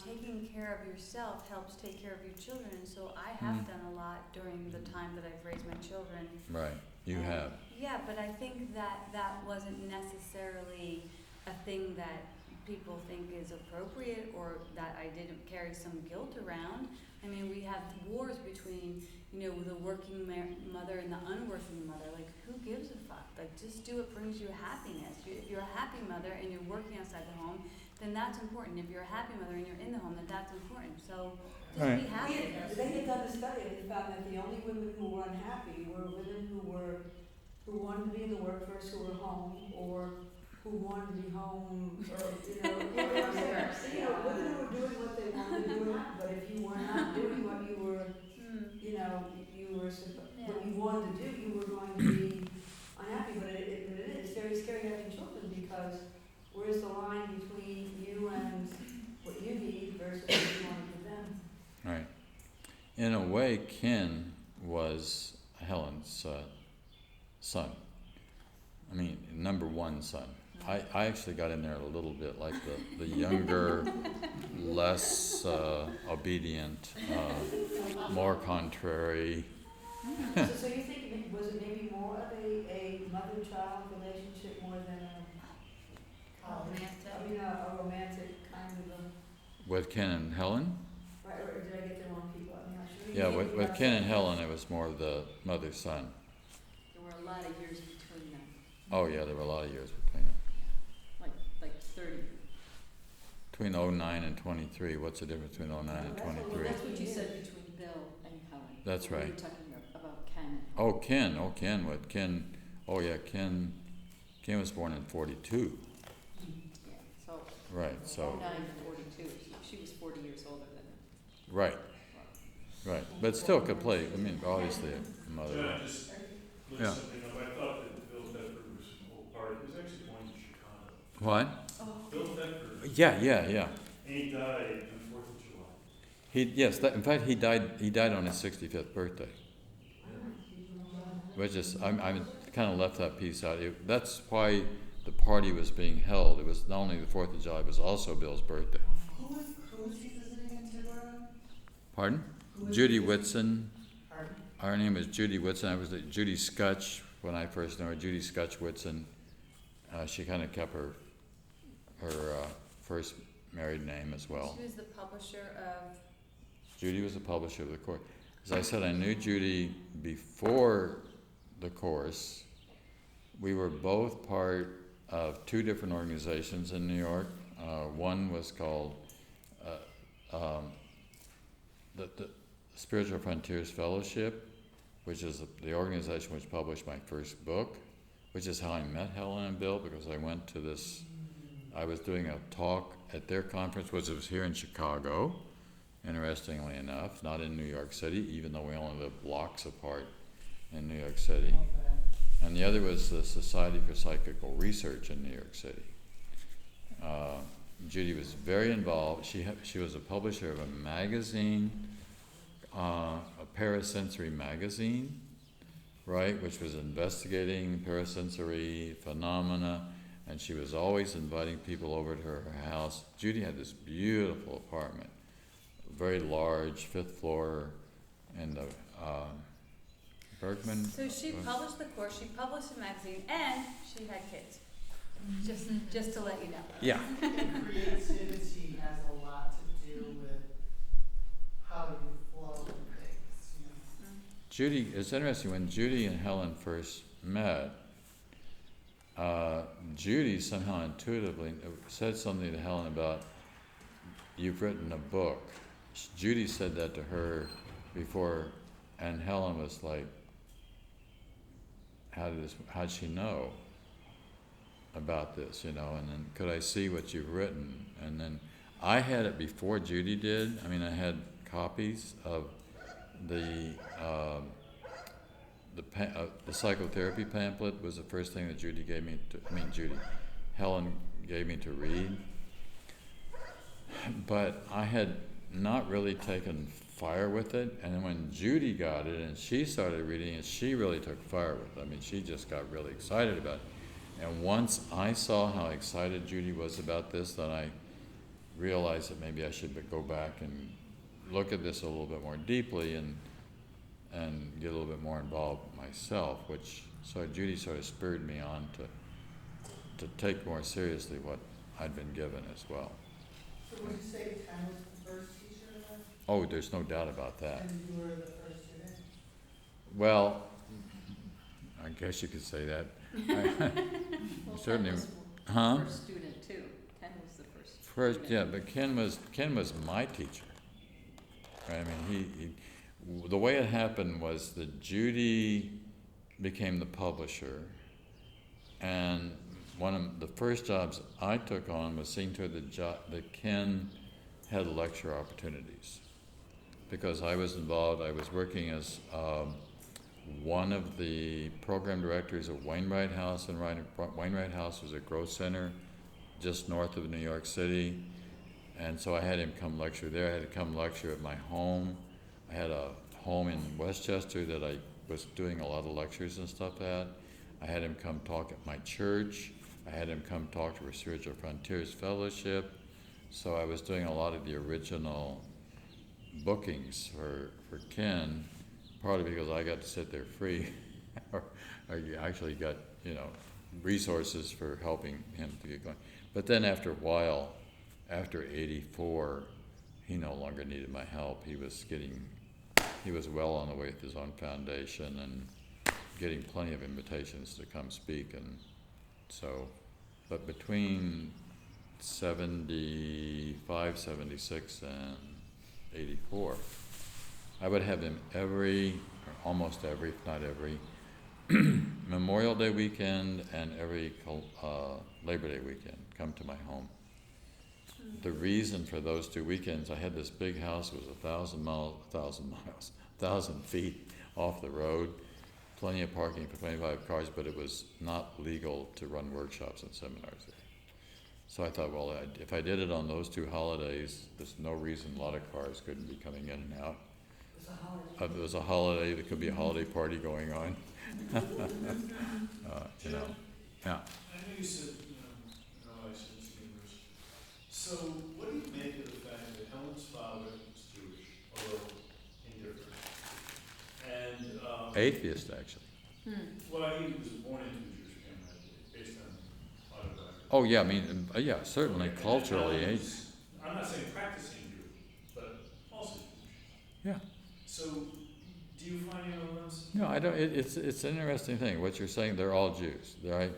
taking care of yourself helps take care of your children. And so I have done a lot during the time that I've raised my children. Right. You And- have. Yeah, but I think that wasn't necessarily a thing that people think is appropriate, or that I didn't carry some guilt around. I mean, we have wars between, the working mother and the unworking mother. Like, who gives a fuck? Like, just do what brings you happiness. If you're a happy mother and you're working outside the home, then that's important. If you're a happy mother and you're in the home, then that's important. So just Right. be happy. They had done a study and they found that the only women who were unhappy were women who wanted to be in the workforce, who were home, or who wanted to be home, or, women who were doing what they wanted to do. But if you were not doing what you were, what you wanted to do, you were going to be unhappy. But it is very scary having children, because where's the line between you and what you need versus what you want to give them? Right. In a way, Ken was Helen's son. I mean, number one son. I actually got in there a little bit like the younger, less obedient, more contrary. So you think, was it maybe more of a mother-child relationship more than a romantic kind of a, With Ken and Helen? right, or did I get the wrong people? I'm not sure. Yeah, with Ken and Helen, it was more of the mother-son. there were a lot of years between them, Oh yeah, there were a lot of years between them. like 30. Between 09 and 23, what's the difference between 09 and 23? That's what you said between Bill and Helen. That's When right. you were talking about Ken. Ken was born in 42. Yeah, so Right, so, 09 to 42, she was 40 years older than him. right, but still could play, I mean, obviously a mother. John, I just looked Yeah. something up. I thought that Bill Thetford was a whole part. He was actually born in Chicago. What? Bill Thetford. Yeah. And he died on the 4th of July. In fact, he died on his 65th birthday. Which is, I'm kind of left that piece out. That's why the party was being held. It was not only the 4th of July, it was also Bill's birthday. Who was he visiting in Tiburon? Pardon? Who was Judy he Whitson. Pardon? Her name is Judy Whitson. I was Judy Scutch when I first knew her. Judy Scutch Whitson. She kind of kept her first married name as well. She was the publisher of. Judy was the publisher of the Course. As I said, I knew Judy before the Course. We were both part of two different organizations in New York. One was called the Spiritual Frontiers Fellowship, which is the organization which published my first book, which is how I met Helen and Bill, because I went to this, I was doing a talk at their conference, which was here in Chicago, interestingly enough, not in New York City, even though we only live blocks apart in New York City. And the other was the Society for Psychical Research in New York City. Judy was very involved. She was a publisher of a magazine, a parasensory magazine, right, which was investigating parasensory phenomena, and she was always inviting people over to her house. Judy had this beautiful apartment, very large, 5th floor, in the Bergman. So she published the course, she published a magazine, and she had kids. Just to let you know. Yeah. Creativity has a lot to do with how you flow with things, you know. Judy, it's interesting, when Judy and Helen first met, Judy somehow intuitively said something to Helen about, you've written a book. Judy said that to her before, and Helen was like, how'd she know about this, you know, and then, could I see what you've written? And then I had it before Judy did. I mean, I had copies of the psychotherapy pamphlet was the first thing that Judy gave me to, Helen gave me to read. But I had not really taken fire with it, and then when Judy got it and she started reading it, she really took fire with it. I mean, she just got really excited about it. And once I saw how excited Judy was about this, then I realized that maybe I should go back and look at this a little bit more deeply and get a little bit more involved myself, so Judy sort of spurred me on to take more seriously what I'd been given as well. So would you say Ken was the first teacher then? Oh, there's no doubt about that. And you were the first student? Well, I guess you could say that. Well, Certainly, Ken was huh? first student too. Ken was the first. First, student. yeah, but Ken was my teacher. Right? I mean, he the way it happened was that Judy became the publisher, and one of the first jobs I took on was seeing to it that Ken had lecture opportunities, because I was involved. I was working as one of the program directors at Wainwright House, and Wainwright House was a growth center just north of New York City, and so I had him come lecture there. I had to come lecture at my home. I had a home in Westchester that I was doing a lot of lectures and stuff at. I had him come talk at my church. I had him come talk to our Spiritual Frontiers Fellowship. So I was doing a lot of the original bookings for Ken, partly because I got to sit there free, or you actually got, resources for helping him to get going. But then after a while, after 84, he no longer needed my help. He was well on the way with his own foundation and getting plenty of invitations to come speak. And so, but between 75, 76, and 84, I would have him almost every, if not every, Memorial Day weekend and every Labor Day weekend come to my home. The reason for those 2 weekends, I had this big house. It was 1,000 feet off the road, plenty of parking for 25 cars, but it was not legal to run workshops and seminars there. So I thought, well, if I did it on those 2 holidays, there's no reason a lot of cars couldn't be coming in and out. If it was a holiday, there could be a holiday party going on. Yeah. I know you said, I said it's university. So what do you make of the fact that Helen's father is Jewish, although indifferent? And Atheist, actually. Well, he was born into a Jewish family, based on autobiography. Oh yeah, I mean, yeah, certainly Okay. culturally. I'm not saying practicing Jewish, but also Jewish. Yeah. So, do you find any elements? No, I don't. It's an interesting thing. What you're saying, they're all Jews, right?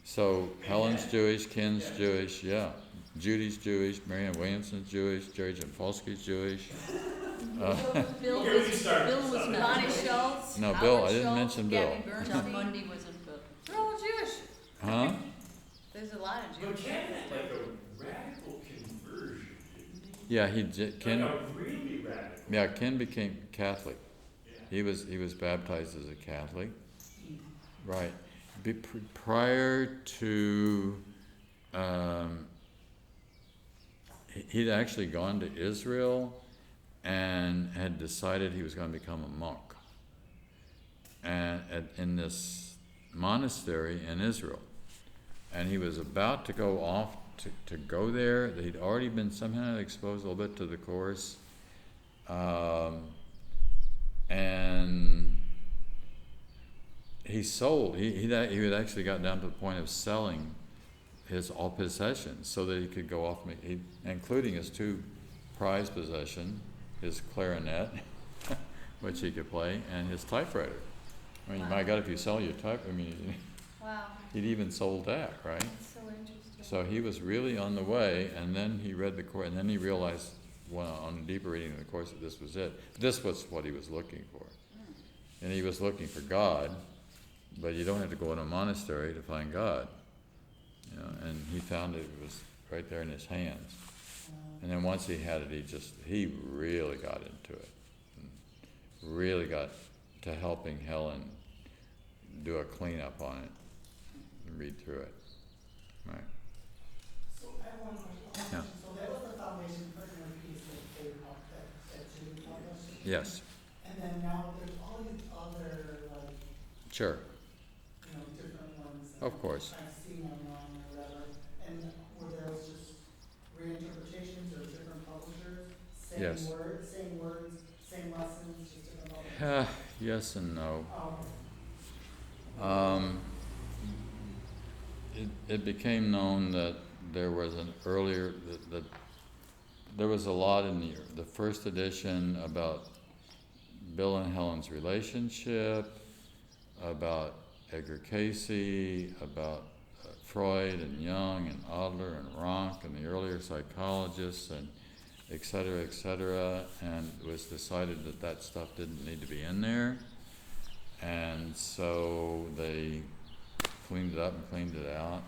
So Helen's Jewish, Ken's Jewish, yeah. Judy's Jewish, Marianne Williamson's Jewish, Jerry Jampolsky's Jewish. Bill Okay, we was, can start. Bill was Stop. not Bonnie Jewish. Schultz. No, Howard Bill, I didn't Schultz, mention Bill. Gabby John Bernstein. Mundy wasn't Bill. They're all Jewish. Huh? There's a lot of But Jewish. Ken had like a radical conversion, didn't he? Yeah, Ken. Like a really radical. Yeah, Ken became Catholic. Yeah. He was baptized as a Catholic. Right. Prior to, he'd actually gone to Israel and had decided he was going to become a monk. And in this monastery in Israel. And he was about to go off to go there. He'd already been somehow exposed a little bit to the Course. And he sold. He had actually got down to the point of selling all possessions so that he could go off, including his 2 prized possessions, his clarinet, which he could play, and his typewriter. I mean, my God, if you sell your Wow, he'd even sold that, right? that's so interesting. So he was really on the way, and then he read the Course, and then he realized, on deeper reading of the Course, that this was it. This was what he was looking for. And he was looking for God, but you don't have to go in a monastery to find God. You know, and he found it was right there in his hands. And then once he had it, he really got into it. And really got to helping Helen do a cleanup on it and read through it. Right. So I have one question. Yeah. So that was the foundation for inner peace that they that you published. Yes. And then now there's all these other Sure. different ones. Of course. I've seen online or whatever. And were those just reinterpretations or different publishers? Same Yes. words, same lessons, just different publishers? Yes and no. Oh, It became known that there was an earlier, that there was a lot in the first edition about Bill and Helen's relationship, about Edgar Cayce, about Freud and Jung and Adler and Rank and the earlier psychologists and et cetera, and it was decided that that stuff didn't need to be in there. And so they cleaned it up and cleaned it out.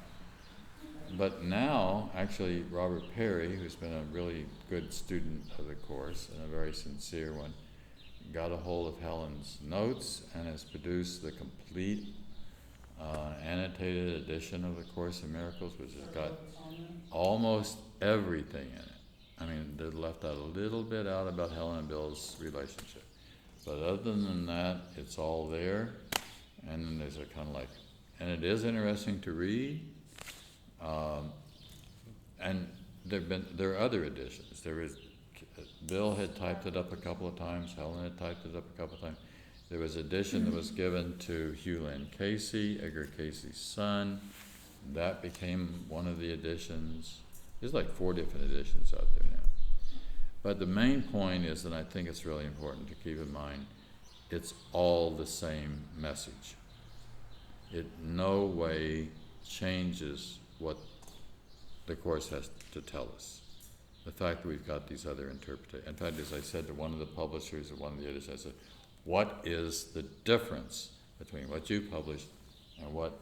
But now, actually, Robert Perry, who's been a really good student of the Course and a very sincere one, got a hold of Helen's notes and has produced the complete annotated edition of the Course in Miracles, which has got almost everything in it. I mean, they left out a little bit out about Helen and Bill's relationship. But other than that, it's all there. And then there's a kind of and it is interesting to read. And there are other editions. Bill had typed it up a couple of times. Helen had typed it up a couple of times. There was an edition that was given to Hugh Lynn Casey, Edgar Cayce's son. That became one of the editions. There's 4 different editions out there now. But the main point is, and I think it's really important to keep in mind, it's all the same message. It no way changes what the Course has to tell us. The fact that we've got these other interpretations. In fact, as I said to one of the publishers of one of the editors, I said, what is the difference between what you published and what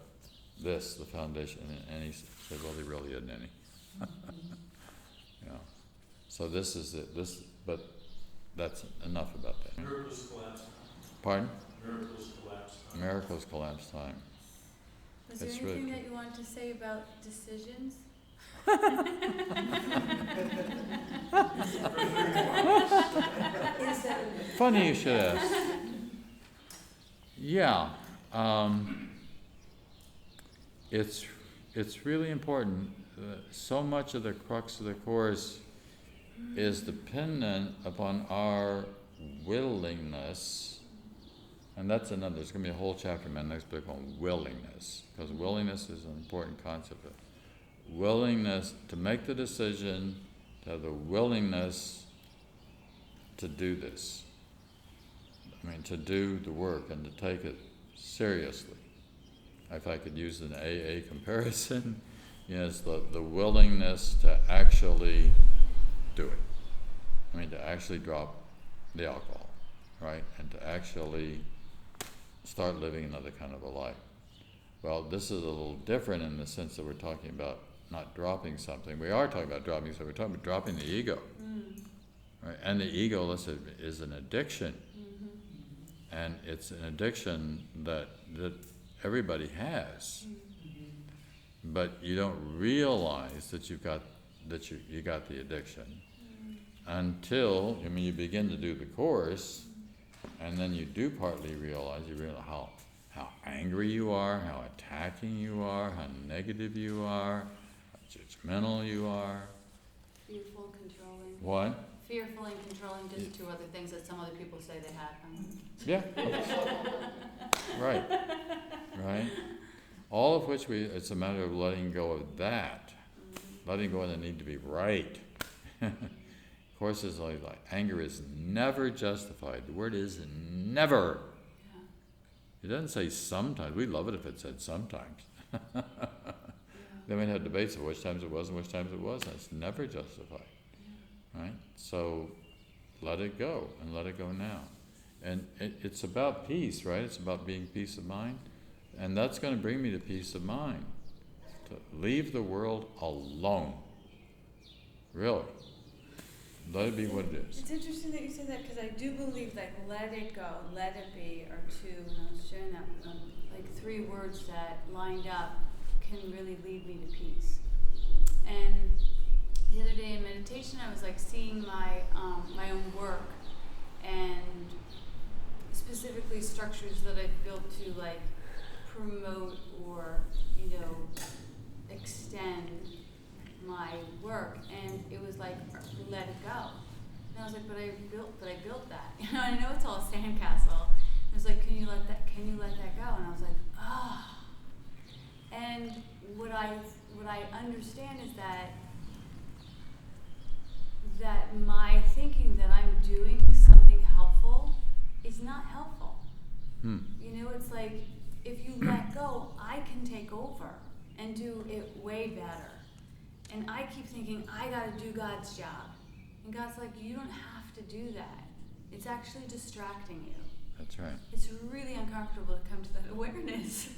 the foundation, and he said, well, there really isn't any. So this is it. But that's enough about that. Miracles collapse time. Pardon? Miracles collapse time. Miracles collapse time. Was there It's anything really- that you wanted to say about decisions? Is that Funny you should ask. Yeah, it's really important. So much of the crux of the Course is dependent upon our willingness, and there's going to be a whole chapter in my next book on willingness, because willingness is an important concept. Willingness to make the decision, to have the willingness to do this. I mean, to do the work and to take it seriously. If I could use an AA comparison, it's the willingness to actually do it. I mean, to actually drop the alcohol, right? And to actually start living another kind of a life. Well, this is a little different in the sense that we're talking about not dropping something. We are talking about dropping something. We're talking about dropping the ego. Right? And the ego, listen, is an addiction. And it's an addiction that everybody has. But you don't realize that you got the addiction until, you begin to do the course, and then you do partly realize how angry you are, how attacking you are, how negative you are, how judgmental you are. Fearful, controlling. What? Fearful and controlling, just two other things that some other people say they have. Yeah. Right. All of which it's a matter of letting go of that. Letting go of the need to be right. Of course, it's always like anger is never justified. The word is never. It doesn't say sometimes. We love it if it said sometimes. Then we'd have debates of which times it was and which times it wasn't. It's never justified. Right? So let it go, and let it go now. And it's about peace, right? It's about being peace of mind. And that's going to bring me to peace of mind. To leave the world alone. Really. Let it be what it is. It's interesting that you say that, because I do believe like let it go, let it be, or two, and I was sharing that, like 3 words that lined up can really lead me to peace. And the other day in meditation, I was like seeing my own work, and specifically structures that I've built to like promote or extend my work, and it was like let it go. And I was like, but I built that. I know it's all a sandcastle. It was like, can you let that go? And I was like, ah. Oh. And what I understand is that my thinking that I'm doing something helpful is not helpful. It's like if you let go, I can take over and do it way better. And I keep thinking, I gotta do God's job. And God's like, you don't have to do that. It's actually distracting you. That's right. It's really uncomfortable to come to that awareness.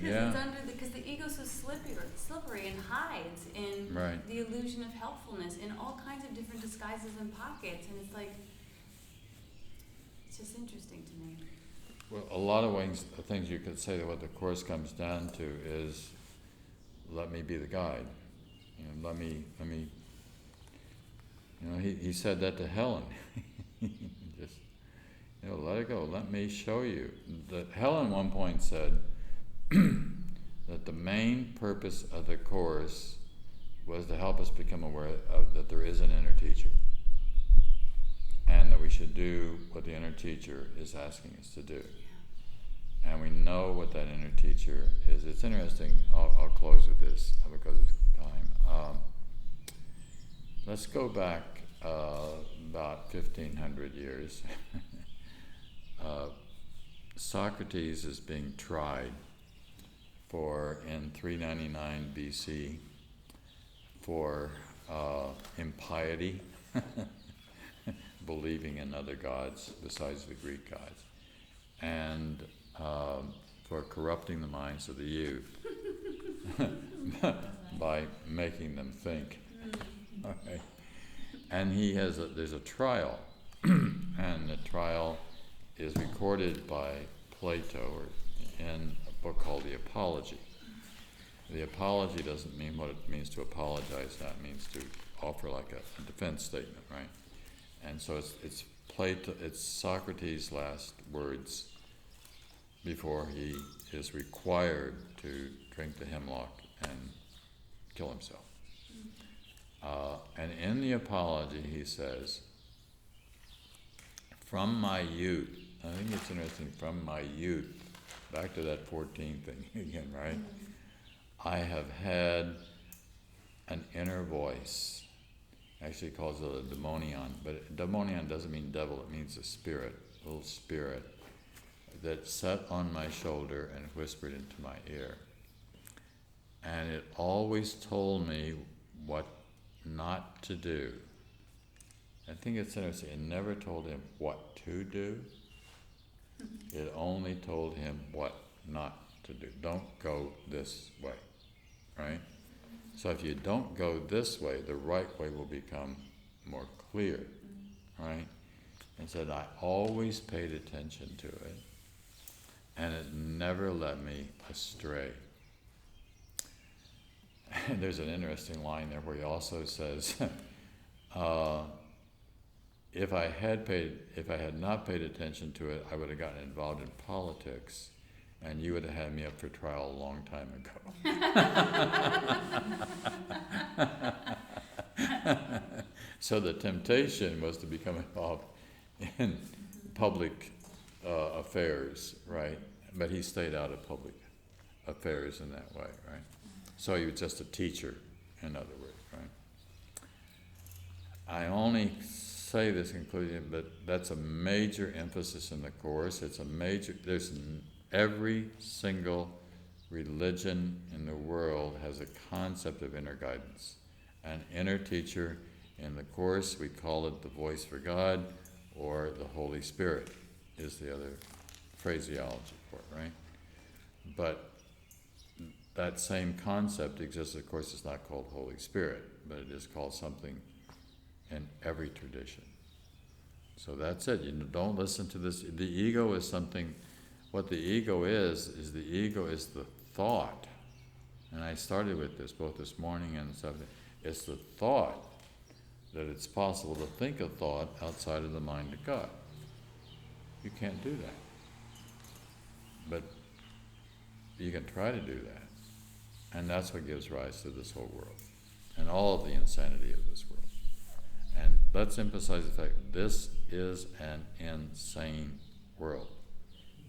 Because the ego's so slippery and hides in the illusion of helpfulness in all kinds of different disguises and pockets. And it's like, it's just interesting to me. Well, a lot of things you could say that what the Course comes down to is, let me be the guide. Let me. He said that to Helen. Just, let it go. Let me show you. Helen, one point, said that the main purpose of the Course was to help us become aware that there is an inner teacher, and that we should do what the inner teacher is asking us to do. And we know what that inner teacher is. It's interesting. I'll close with this because of time. Let's go back about 1,500 years. Socrates is being tried in 399 BC for impiety, believing in other gods besides the Greek gods, and for corrupting the minds of the youth by making them think. Okay. And there's a trial, and the trial is recorded by Plato in a book called The Apology. The apology doesn't mean what it means to apologize. That means to offer like a defense statement, right? And so it's Socrates' last words before he is required to drink the hemlock and kill himself. And in the apology he says, from my youth, I think it's interesting, from my youth, back to that 14 thing again, right? I have had an inner voice. Actually he calls it a daemonion, but daemonion doesn't mean devil, it means a spirit, a little spirit that sat on my shoulder and whispered into my ear. And it always told me what not to do. I think it's interesting, it never told him what to do. It only told him what not to do. Don't go this way, right? So if you don't go this way, the right way will become more clear, right? And said, I always paid attention to it, and it never led me astray. And there's an interesting line there where he also says, if I had not paid attention to it, I would have gotten involved in politics, and you would have had me up for trial a long time ago. So the temptation was to become involved in public affairs, right? But he stayed out of public affairs in that way, right? So he was just a teacher, in other words, right? I only say this conclusion, but that's a major emphasis in the Course. It's a major, every single religion in the world has a concept of inner guidance. An inner teacher. In the Course, we call it the voice for God, or the Holy Spirit is the other phraseology for it, right? But that same concept exists. Of course, it's not called Holy Spirit, but it is called something in every tradition. So that's it. You don't listen to this. The ego is something. What the ego is the ego is the thought. And I started with this both this morning and this afternoon. It's the thought that it's possible to think a thought outside of the mind of God. You can't do that. But you can try to do that. And that's what gives rise to this whole world and all of the insanity of this world. And let's emphasize the fact this is an insane world.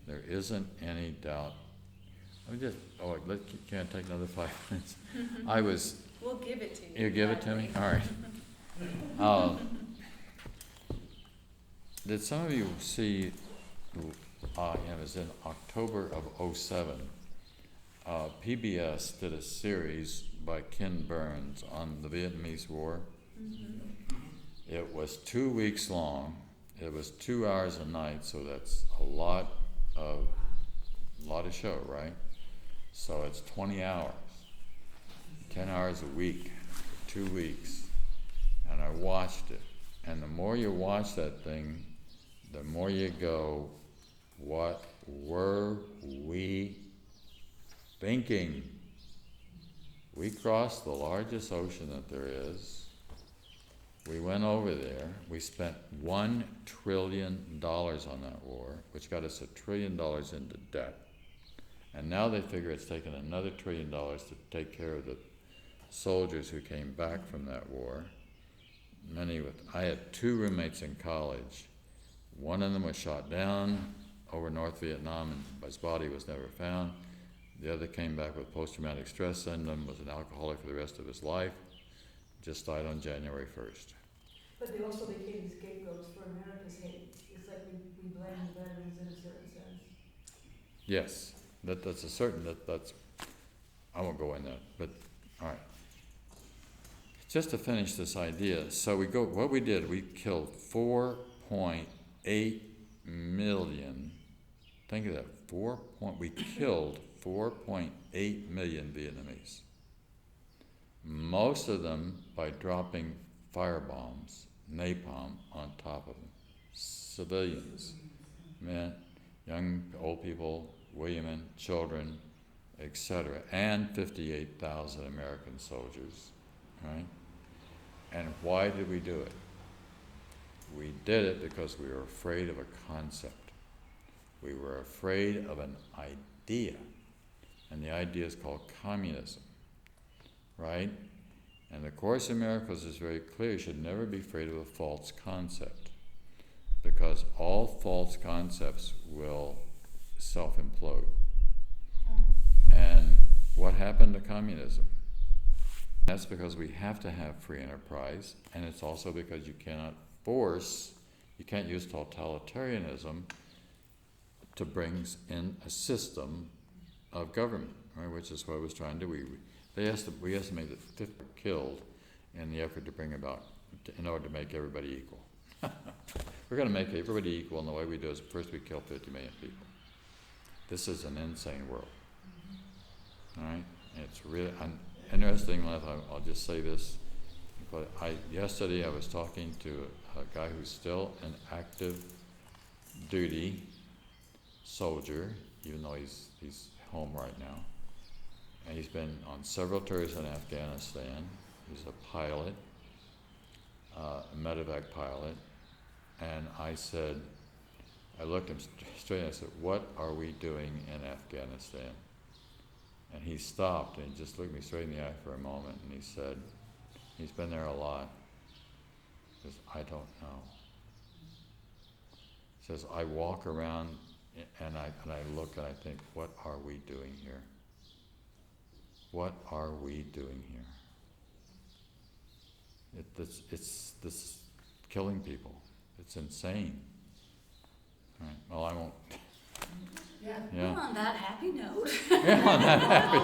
There isn't any doubt. Can I take another 5 minutes? We'll give it to you. You give it to me? All right. Did some of you see, it was in October of '07, PBS did a series by Ken Burns on the Vietnamese War. It was 2 weeks long. It was 2 hours a night, so that's a lot of show, right? So it's 20 hours, 10 hours a week, for 2 weeks. And I watched it. And the more you watch that thing, the more you go, what were we thinking? We crossed the largest ocean that there is. We went over there. We spent $1 trillion on that war, which got us $1 trillion into debt. And now they figure it's taken another $1 trillion to take care of the soldiers who came back from that war. I had 2 roommates in college. One of them was shot down over North Vietnam, and his body was never found. The other came back with post-traumatic stress syndrome, was an alcoholic for the rest of his life, just died on January 1st. But they also became scapegoats for America's hate. It's like we blame the veterans in a certain sense. Yes, that's a certain, that's, I won't go in that, but all right. Just to finish this idea, so what we did, we killed 4.8 million, think of that, we killed 4.8 million Vietnamese. Most of them by dropping firebombs, napalm, on top of them. Civilians, men, young, old people, women, children, etc., and 58,000 American soldiers, right? And why did we do it? We did it because we were afraid of a concept. We were afraid of an idea, and the idea is called communism, right? And the Course in Miracles is very clear. You should never be afraid of a false concept, because all false concepts will self-implode. And what happened to communism? That's because we have to have free enterprise, and it's also because you can't use totalitarianism to bring in a system of government, right, which is what I was trying to do. We estimate that 50 were killed in the effort to bring about in order to make everybody equal. We're going to make everybody equal, and the way we do is first we kill 50 million people. This is an insane world. All right? And it's really interesting. I'll just say this. But yesterday I was talking to a guy who's still an active duty soldier, even though he's home right now. And he's been on several tours in Afghanistan. He's a pilot, a medevac pilot. And I looked him straight and I said, "What are we doing in Afghanistan?" And he stopped and he just looked me straight in the eye for a moment and he said, he's been there a lot. He says, "I don't know." He says, "I walk around and I look and I think, what are we doing here? What are we doing here? It's this killing people. It's insane." Right. Well, I won't. Yeah. Yeah. Well, on that happy note. Yeah, on that happy.